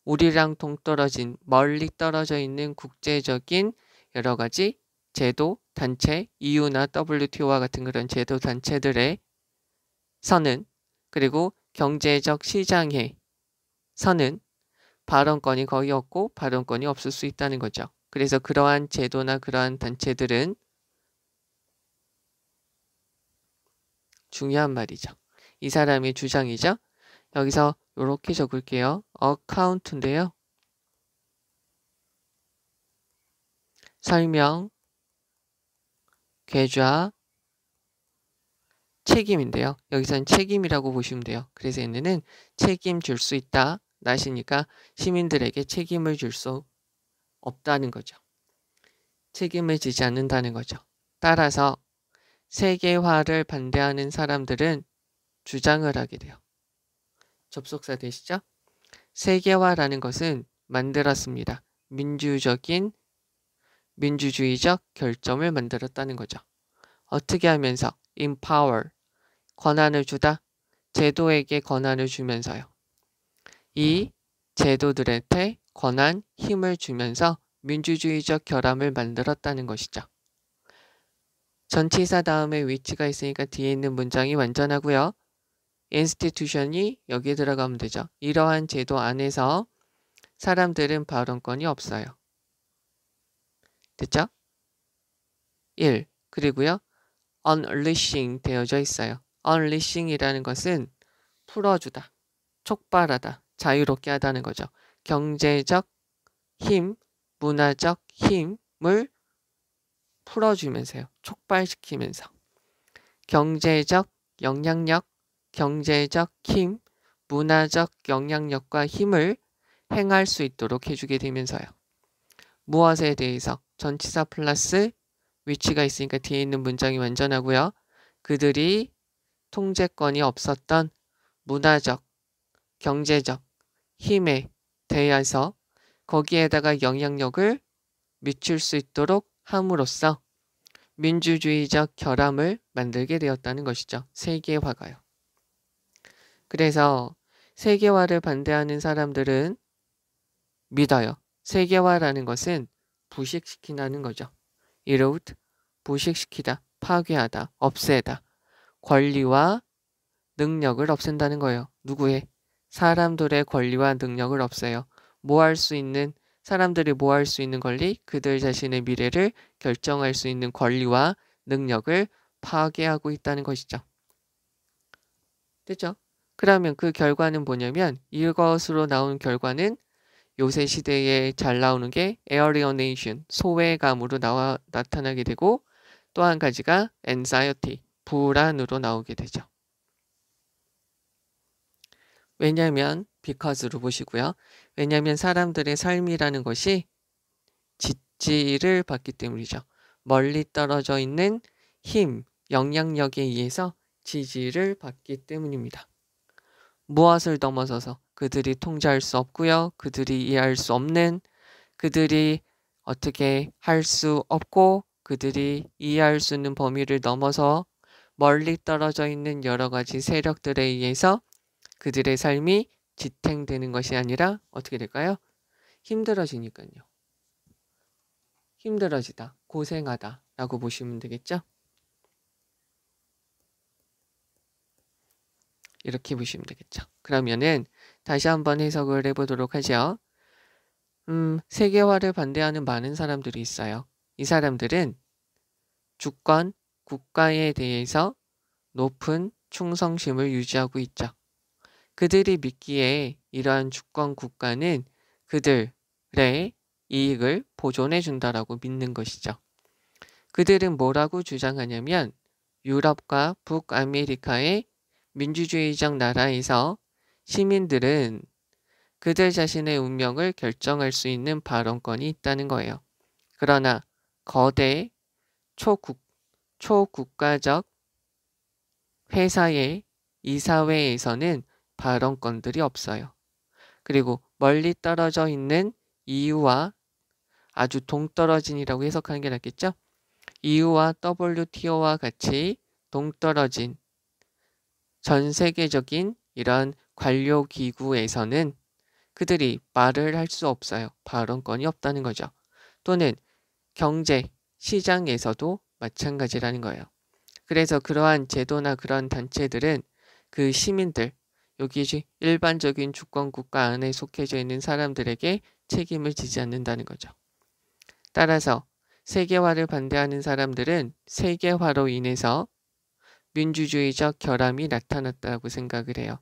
우리랑 동떨어진 멀리 떨어져 있는 국제적인 여러 가지 제도, 단체, EU나 WTO와 같은 그런 제도 단체들의 선은 그리고 경제적 시장에 선은 발언권이 거의 없고 발언권이 없을 수 있다는 거죠. 그래서 그러한 제도나 그러한 단체들은 중요한 말이죠. 이 사람의 주장이죠. 여기서 이렇게 적을게요. account인데요. 설명, 계좌, 책임인데요. 여기서는 책임이라고 보시면 돼요. 그래서 얘네는 책임질 수 있다. 나시니까 시민들에게 책임을 줄 수 없다는 거죠. 책임을 지지 않는다는 거죠. 따라서 세계화를 반대하는 사람들은 주장을 하게 돼요. 접속사 되시죠? 세계화라는 것은 만들었습니다. 민주적인 민주주의적 결점을 만들었다는 거죠. 어떻게 하면서? empower, 권한을 주다, 제도에게 권한을 주면서요. 이 제도들한테 권한, 힘을 주면서 민주주의적 결함을 만들었다는 것이죠. 전치사 다음에 위치가 있으니까 뒤에 있는 문장이 완전하고요. institution이 여기에 들어가면 되죠. 이러한 제도 안에서 사람들은 발언권이 없어요. 됐죠? 1. 그리고요. unleashing 되어져 있어요. unleashing이라는 것은 풀어주다, 촉발하다, 자유롭게 하다는 거죠. 경제적 힘, 문화적 힘을 풀어주면서요. 촉발시키면서. 경제적 영향력, 경제적 힘, 문화적 영향력과 힘을 행할 수 있도록 해주게 되면서요. 무엇에 대해서? 전치사 플러스 위치가 있으니까 뒤에 있는 문장이 완전하고요. 그들이 통제권이 없었던 문화적, 경제적 힘에 대해서 거기에다가 영향력을 미칠 수 있도록 함으로써 민주주의적 결함을 만들게 되었다는 것이죠. 세계화가요. 그래서 세계화를 반대하는 사람들은 믿어요. 세계화라는 것은 부식시킨다는 거죠. erode, 부식시키다, 파괴하다, 없애다. 권리와 능력을 없앤다는 거예요. 누구의? 사람들의 권리와 능력을 없애요. 사람들이 뭐 할 수 있는 권리? 그들 자신의 미래를 결정할 수 있는 권리와 능력을 파괴하고 있다는 것이죠. 됐죠? 그러면 그 결과는 뭐냐면 이것으로 나온 결과는 요새 시대에 잘 나오는 게 alienation, 소외감으로 나타나게 되고 또 한 가지가 anxiety, 불안으로 나오게 되죠. 왜냐하면 because로 보시고요. 왜냐하면 사람들의 삶이라는 것이 지지를 받기 때문이죠. 멀리 떨어져 있는 힘, 영향력에 의해서 지지를 받기 때문입니다. 무엇을 넘어서서? 그들이 통제할 수 없고요. 그들이 이해할 수 없는, 그들이 어떻게 할 수 없고 그들이 이해할 수 있는 범위를 넘어서 멀리 떨어져 있는 여러 가지 세력들에 의해서 그들의 삶이 지탱되는 것이 아니라 어떻게 될까요? 힘들어지니까요. 힘들어지다, 고생하다 라고 보시면 되겠죠? 이렇게 보시면 되겠죠. 그러면은 다시 한번 해석을 해보도록 하죠. 세계화를 반대하는 많은 사람들이 있어요. 이 사람들은 주권, 국가에 대해서 높은 충성심을 유지하고 있죠. 그들이 믿기에 이러한 주권 국가는 그들의 이익을 보존해 준다라고 믿는 것이죠. 그들은 뭐라고 주장하냐면 유럽과 북아메리카의 민주주의적 나라에서 시민들은 그들 자신의 운명을 결정할 수 있는 발언권이 있다는 거예요. 그러나 거대 초국가적 회사의 이사회에서는 발언권들이 없어요. 그리고 멀리 떨어져 있는 EU와 아주 동떨어진이라고 해석하는 게 낫겠죠? EU와 WTO와 같이 동떨어진 전 세계적인 이런 관료기구에서는 그들이 말을 할 수 없어요. 발언권이 없다는 거죠. 또는 경제, 시장에서도 마찬가지라는 거예요. 그래서 그러한 제도나 그러한 단체들은 그 시민들, 여기 일반적인 주권국가 안에 속해져 있는 사람들에게 책임을 지지 않는다는 거죠. 따라서 세계화를 반대하는 사람들은 세계화로 인해서 민주주의적 결함이 나타났다고 생각을 해요.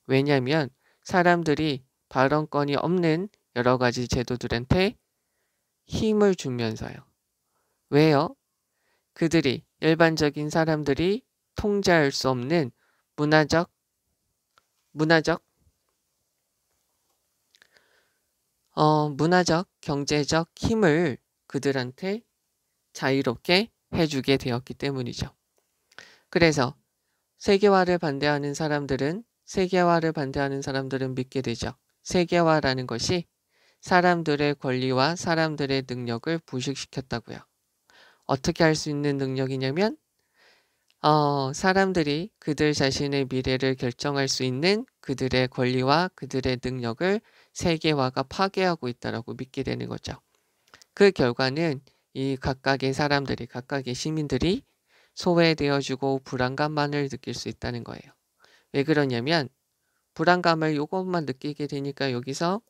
왜냐하면 사람들이 발언권이 없는 여러 가지 제도들한테 힘을 주면서요. 왜요? 그들이 일반적인 사람들이 통제할 수 없는 문화적, 경제적 힘을 그들한테 자유롭게 해주게 되었기 때문이죠. 그래서 세계화를 반대하는 사람들은 믿게 되죠. 세계화라는 것이 사람들의 권리와 사람들의 능력을 부식시켰다고요. 어떻게 할 수 있는 능력이냐면 사람들이 그들 자신의 미래를 결정할 수 있는 그들의 권리와 그들의 능력을 세계화가 파괴하고 있다라고 믿게 되는 거죠. 그 결과는 이 각각의 사람들이, 각각의 시민들이 소외되어지고 불안감만을 느낄 수 있다는 거예요. 왜 그러냐면 불안감을 요것만 느끼게 되니까 여기서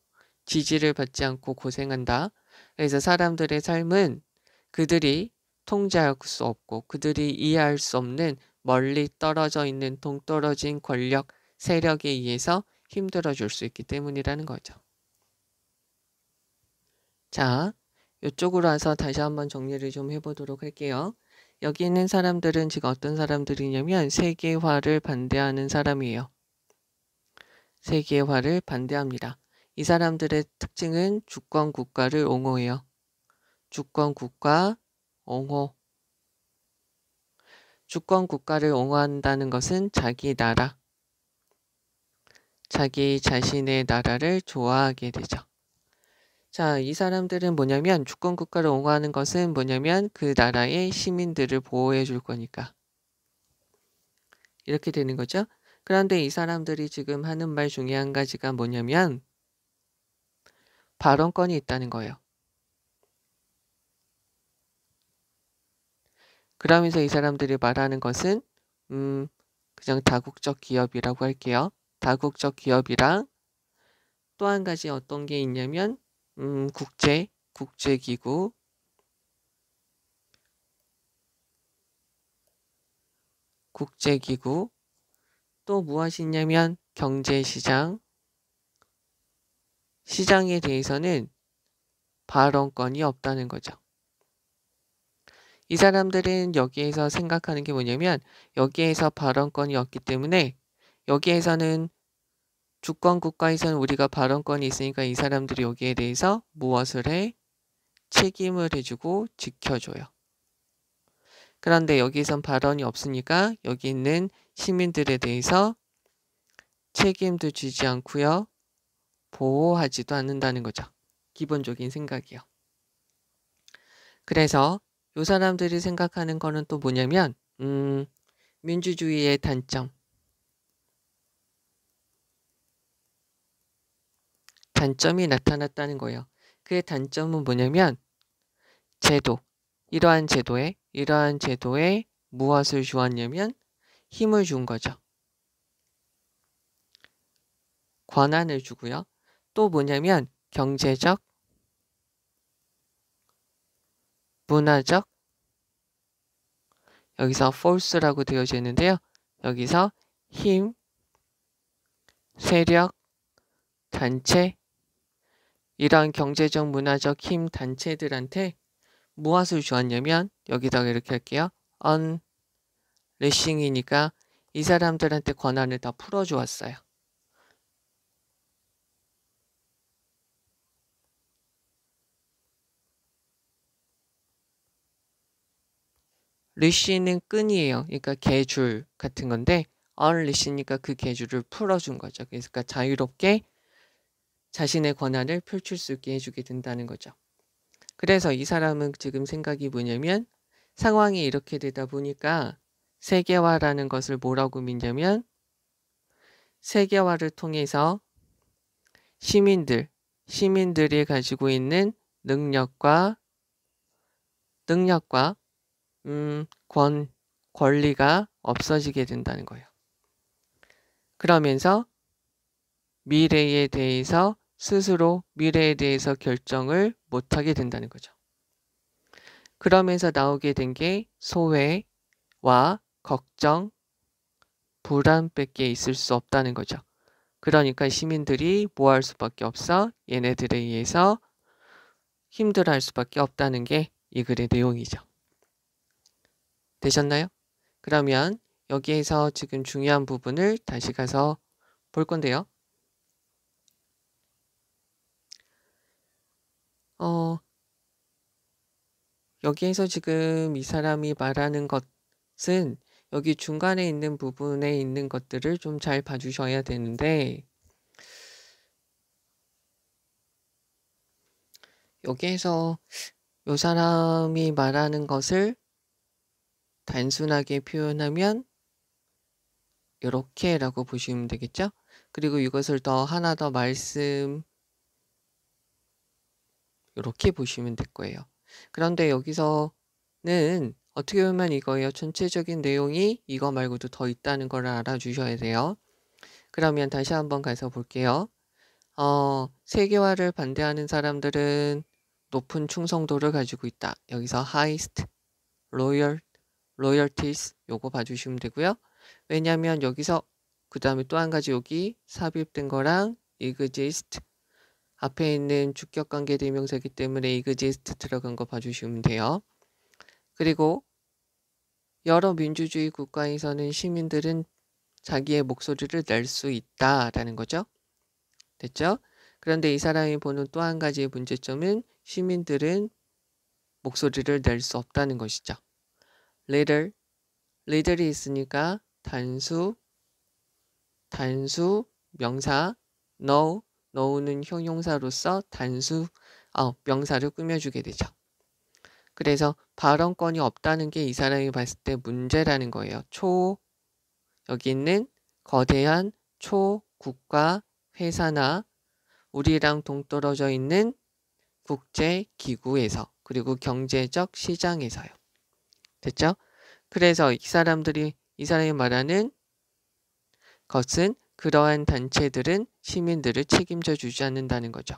지지를 받지 않고 고생한다. 그래서 사람들의 삶은 그들이 통제할 수 없고 그들이 이해할 수 없는 멀리 떨어져 있는 동떨어진 권력, 세력에 의해서 힘들어 줄 수 있기 때문이라는 거죠. 자, 이쪽으로 와서 다시 한번 정리를 좀 해보도록 할게요. 여기 있는 사람들은 지금 어떤 사람들이냐면 세계화를 반대하는 사람이에요. 세계화를 반대합니다. 이 사람들의 특징은 주권 국가를 옹호해요. 주권 국가 옹호. 주권 국가를 옹호한다는 것은 자기 나라, 자기 자신의 나라를 좋아하게 되죠. 자, 이 사람들은 뭐냐면 주권 국가를 옹호하는 것은 뭐냐면 그 나라의 시민들을 보호해 줄 거니까. 이렇게 되는 거죠. 그런데 이 사람들이 지금 하는 말 중에 한 가지가 뭐냐면 발언권이 있다는 거예요. 그러면서 이 사람들이 말하는 것은 그냥 다국적 기업이라고 할게요. 다국적 기업이랑 또 한 가지 어떤 게 있냐면 국제기구, 국제기구, 또 무엇이 있냐면 경제시장, 시장에 대해서는 발언권이 없다는 거죠. 이 사람들은 여기에서 생각하는 게 뭐냐면 여기에서 발언권이 없기 때문에 여기에서는 주권 국가에서는 우리가 발언권이 있으니까 이 사람들이 여기에 대해서 무엇을 해? 책임을 해주고 지켜줘요. 그런데 여기선 발언이 없으니까 여기 있는 시민들에 대해서 책임도 지지 않고요. 보호하지도 않는다는 거죠. 기본적인 생각이요. 그래서 이 사람들이 생각하는 거는 또 뭐냐면 민주주의의 단점이 나타났다는 거예요. 그의 단점은 뭐냐면 제도, 이러한 제도에 무엇을 주었냐면 힘을 준 거죠. 권한을 주고요. 또 뭐냐면 경제적, 문화적, 여기서 force라고 되어져 있는데요. 여기서 힘, 세력, 단체, 이러한 경제적, 문화적 힘 단체들한테 무엇을 주었냐면 여기다가 이렇게 할게요. unleashing이니까 이 사람들한테 권한을 다 풀어주었어요. leash는 끈이에요. 그러니까 개줄 같은 건데 unleash니까 그 개줄을 풀어준 거죠. 그러니까 자유롭게 자신의 권한을 펼칠 수 있게 해주게 된다는 거죠. 그래서 이 사람은 지금 생각이 뭐냐면 상황이 이렇게 되다 보니까 세계화라는 것을 뭐라고 믿냐면 세계화를 통해서 시민들이 가지고 있는 능력과 권리가 없어지게 된다는 거예요. 그러면서 미래에 대해서 스스로 미래에 대해서 결정을 못하게 된다는 거죠. 그러면서 나오게 된 게 소외와 걱정, 불안밖에 있을 수 없다는 거죠. 그러니까 시민들이 뭐 할 수밖에 없어? 얘네들에 의해서 힘들어할 수밖에 없다는 게 이 글의 내용이죠. 되셨나요? 그러면 여기에서 지금 중요한 부분을 다시 가서 볼 건데요. 여기에서 지금 이 사람이 말하는 것은 여기 중간에 있는 부분에 있는 것들을 좀 잘 봐주셔야 되는데 여기에서 요 사람이 말하는 것을 단순하게 표현하면 요렇게라고 보시면 되겠죠? 그리고 이것을 더 하나 더 요렇게 보시면 될 거예요. 그런데 여기서는 어떻게 보면 이거예요. 전체적인 내용이 이거 말고도 더 있다는 걸 알아주셔야 돼요. 그러면 다시 한번 가서 볼게요. 세계화를 반대하는 사람들은 높은 충성도를 가지고 있다. 여기서 highest loyalties 요거 봐주시면 되고요. 왜냐하면 여기서 그 다음에 또 한 가지 여기 삽입된 거랑 exist 앞에 있는 주격관계 대명사이기 때문에 exist 들어간 거 봐주시면 돼요. 그리고 여러 민주주의 국가에서는 시민들은 자기의 목소리를 낼 수 있다라는 거죠. 됐죠? 그런데 이 사람이 보는 또 한 가지의 문제점은 시민들은 목소리를 낼 수 없다는 것이죠. leader이 있으니까 단수 명사 know는 형용사로서 명사를 꾸며주게 되죠. 그래서 발언권이 없다는 게 이 사람이 봤을 때 문제라는 거예요. 여기 있는 거대한 초국가 회사나 우리랑 동떨어져 있는 국제기구에서 그리고 경제적 시장에서요. 됐죠? 그래서 이 사람이 말하는 것은 그러한 단체들은 시민들을 책임져 주지 않는다는 거죠.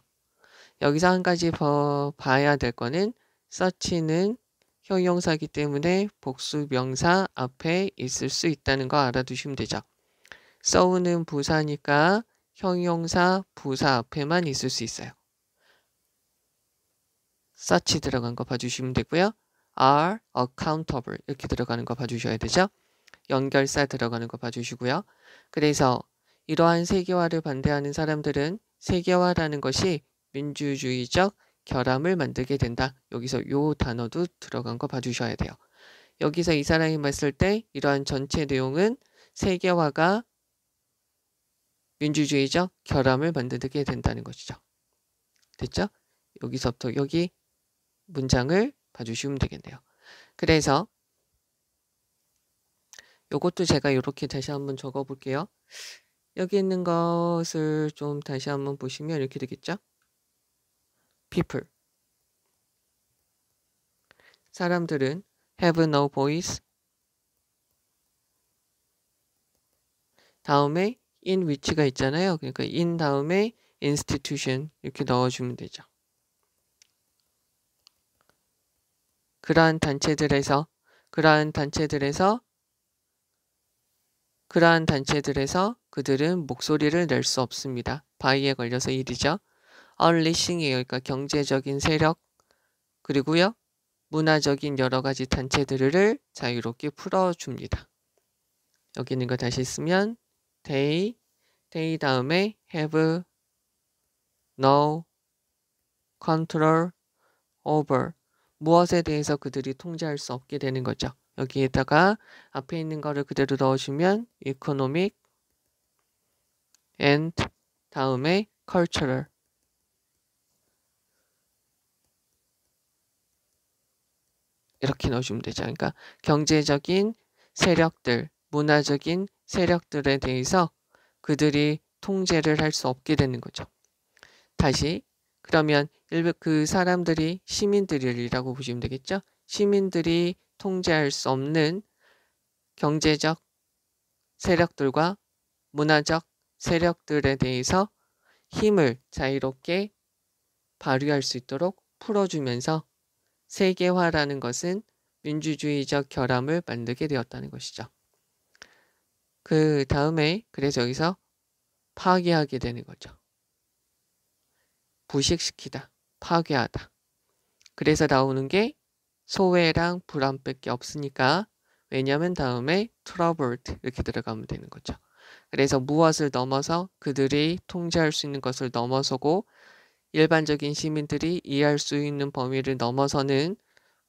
여기서 한 가지 봐야 될 거는 such는 형용사이기 때문에 복수 명사 앞에 있을 수 있다는 거 알아두시면 되죠. so는 부사니까 형용사 부사 앞에만 있을 수 있어요. such 들어간 거 봐주시면 되고요. are accountable 이렇게 들어가는 거 봐주셔야 되죠. 연결사 들어가는 거 봐주시고요. 그래서 이러한 세계화를 반대하는 사람들은 세계화라는 것이 민주주의적 결함을 만들게 된다. 여기서 요 단어도 들어간 거 봐주셔야 돼요. 여기서 이 사람이 봤을 때 이러한 전체 내용은 세계화가 민주주의적 결함을 만들게 된다는 것이죠. 됐죠? 여기서부터 여기 문장을 봐주시면 되겠네요. 그래서 요것도 제가 이렇게 다시 한번 적어 볼게요. 여기 있는 것을 좀 다시 한번 보시면 이렇게 되겠죠? people. 사람들은 have no voice. 다음에 in which가 있잖아요. 그러니까 in 다음에 institution 이렇게 넣어주면 되죠. 그러한 단체들에서 그들은 목소리를 낼 수 없습니다. by에 걸려서 일이죠. unleashing이에요. 그러니까 경제적인 세력 그리고요. 문화적인 여러 가지 단체들을 자유롭게 풀어줍니다. 여기 있는 거 다시 쓰면 they 다음에 have no control over 무엇에 대해서 그들이 통제할 수 없게 되는 거죠. 여기에다가 앞에 있는 거를 그대로 넣어주면 economic and 다음에 cultural 이렇게 넣어주면 되죠. 그러니까 경제적인 세력들, 문화적인 세력들에 대해서 그들이 통제를 할 수 없게 되는 거죠. 다시 그러면 그 사람들이 시민들이라고 보시면 되겠죠. 시민들이 통제할 수 없는 경제적 세력들과 문화적 세력들에 대해서 힘을 자유롭게 발휘할 수 있도록 풀어주면서 세계화라는 것은 민주주의적 결함을 만들게 되었다는 것이죠. 그 다음에 그래서 여기서 파괴하게 되는 거죠. 부식시키다, 파괴하다. 그래서 나오는 게 소외랑 불안밖에 없으니까 왜냐하면 다음에 troubled 이렇게 들어가면 되는 거죠. 그래서 무엇을 넘어서 그들이 통제할 수 있는 것을 넘어서고 일반적인 시민들이 이해할 수 있는 범위를 넘어서는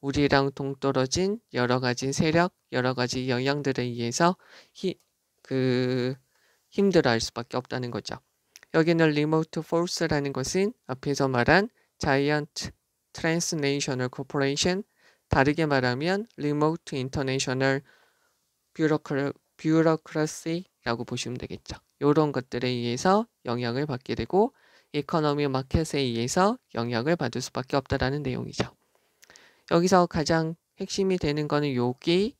우리랑 동떨어진 여러 가지 세력, 여러 가지 영향들에 의해서 힘들어할 수밖에 없다는 거죠. 여기는 remote force라는 것은 앞에서 말한 자이언트 transnational corporation, 다르게 말하면 remote international bureaucracy라고 보시면 되겠죠. 이런 것들에 의해서 영향을 받게 되고 이코노미 마켓에 의해서 영향을 받을 수밖에 없다라는 내용이죠. 여기서 가장 핵심이 되는 거는 여기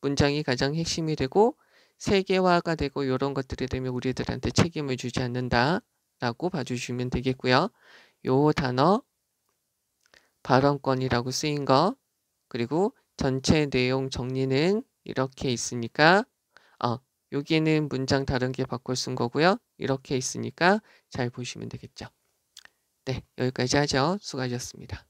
문장이 가장 핵심이 되고 세계화가 되고 이런 것들이 되면 우리들한테 책임을 주지 않는다라고 봐주시면 되겠고요. 요 단어 발언권이라고 쓰인 거 그리고 전체 내용 정리는 이렇게 있으니까 여기는 문장 다른 게 바꿔 쓴 거고요. 이렇게 있으니까 잘 보시면 되겠죠. 네, 여기까지 하죠. 수고하셨습니다.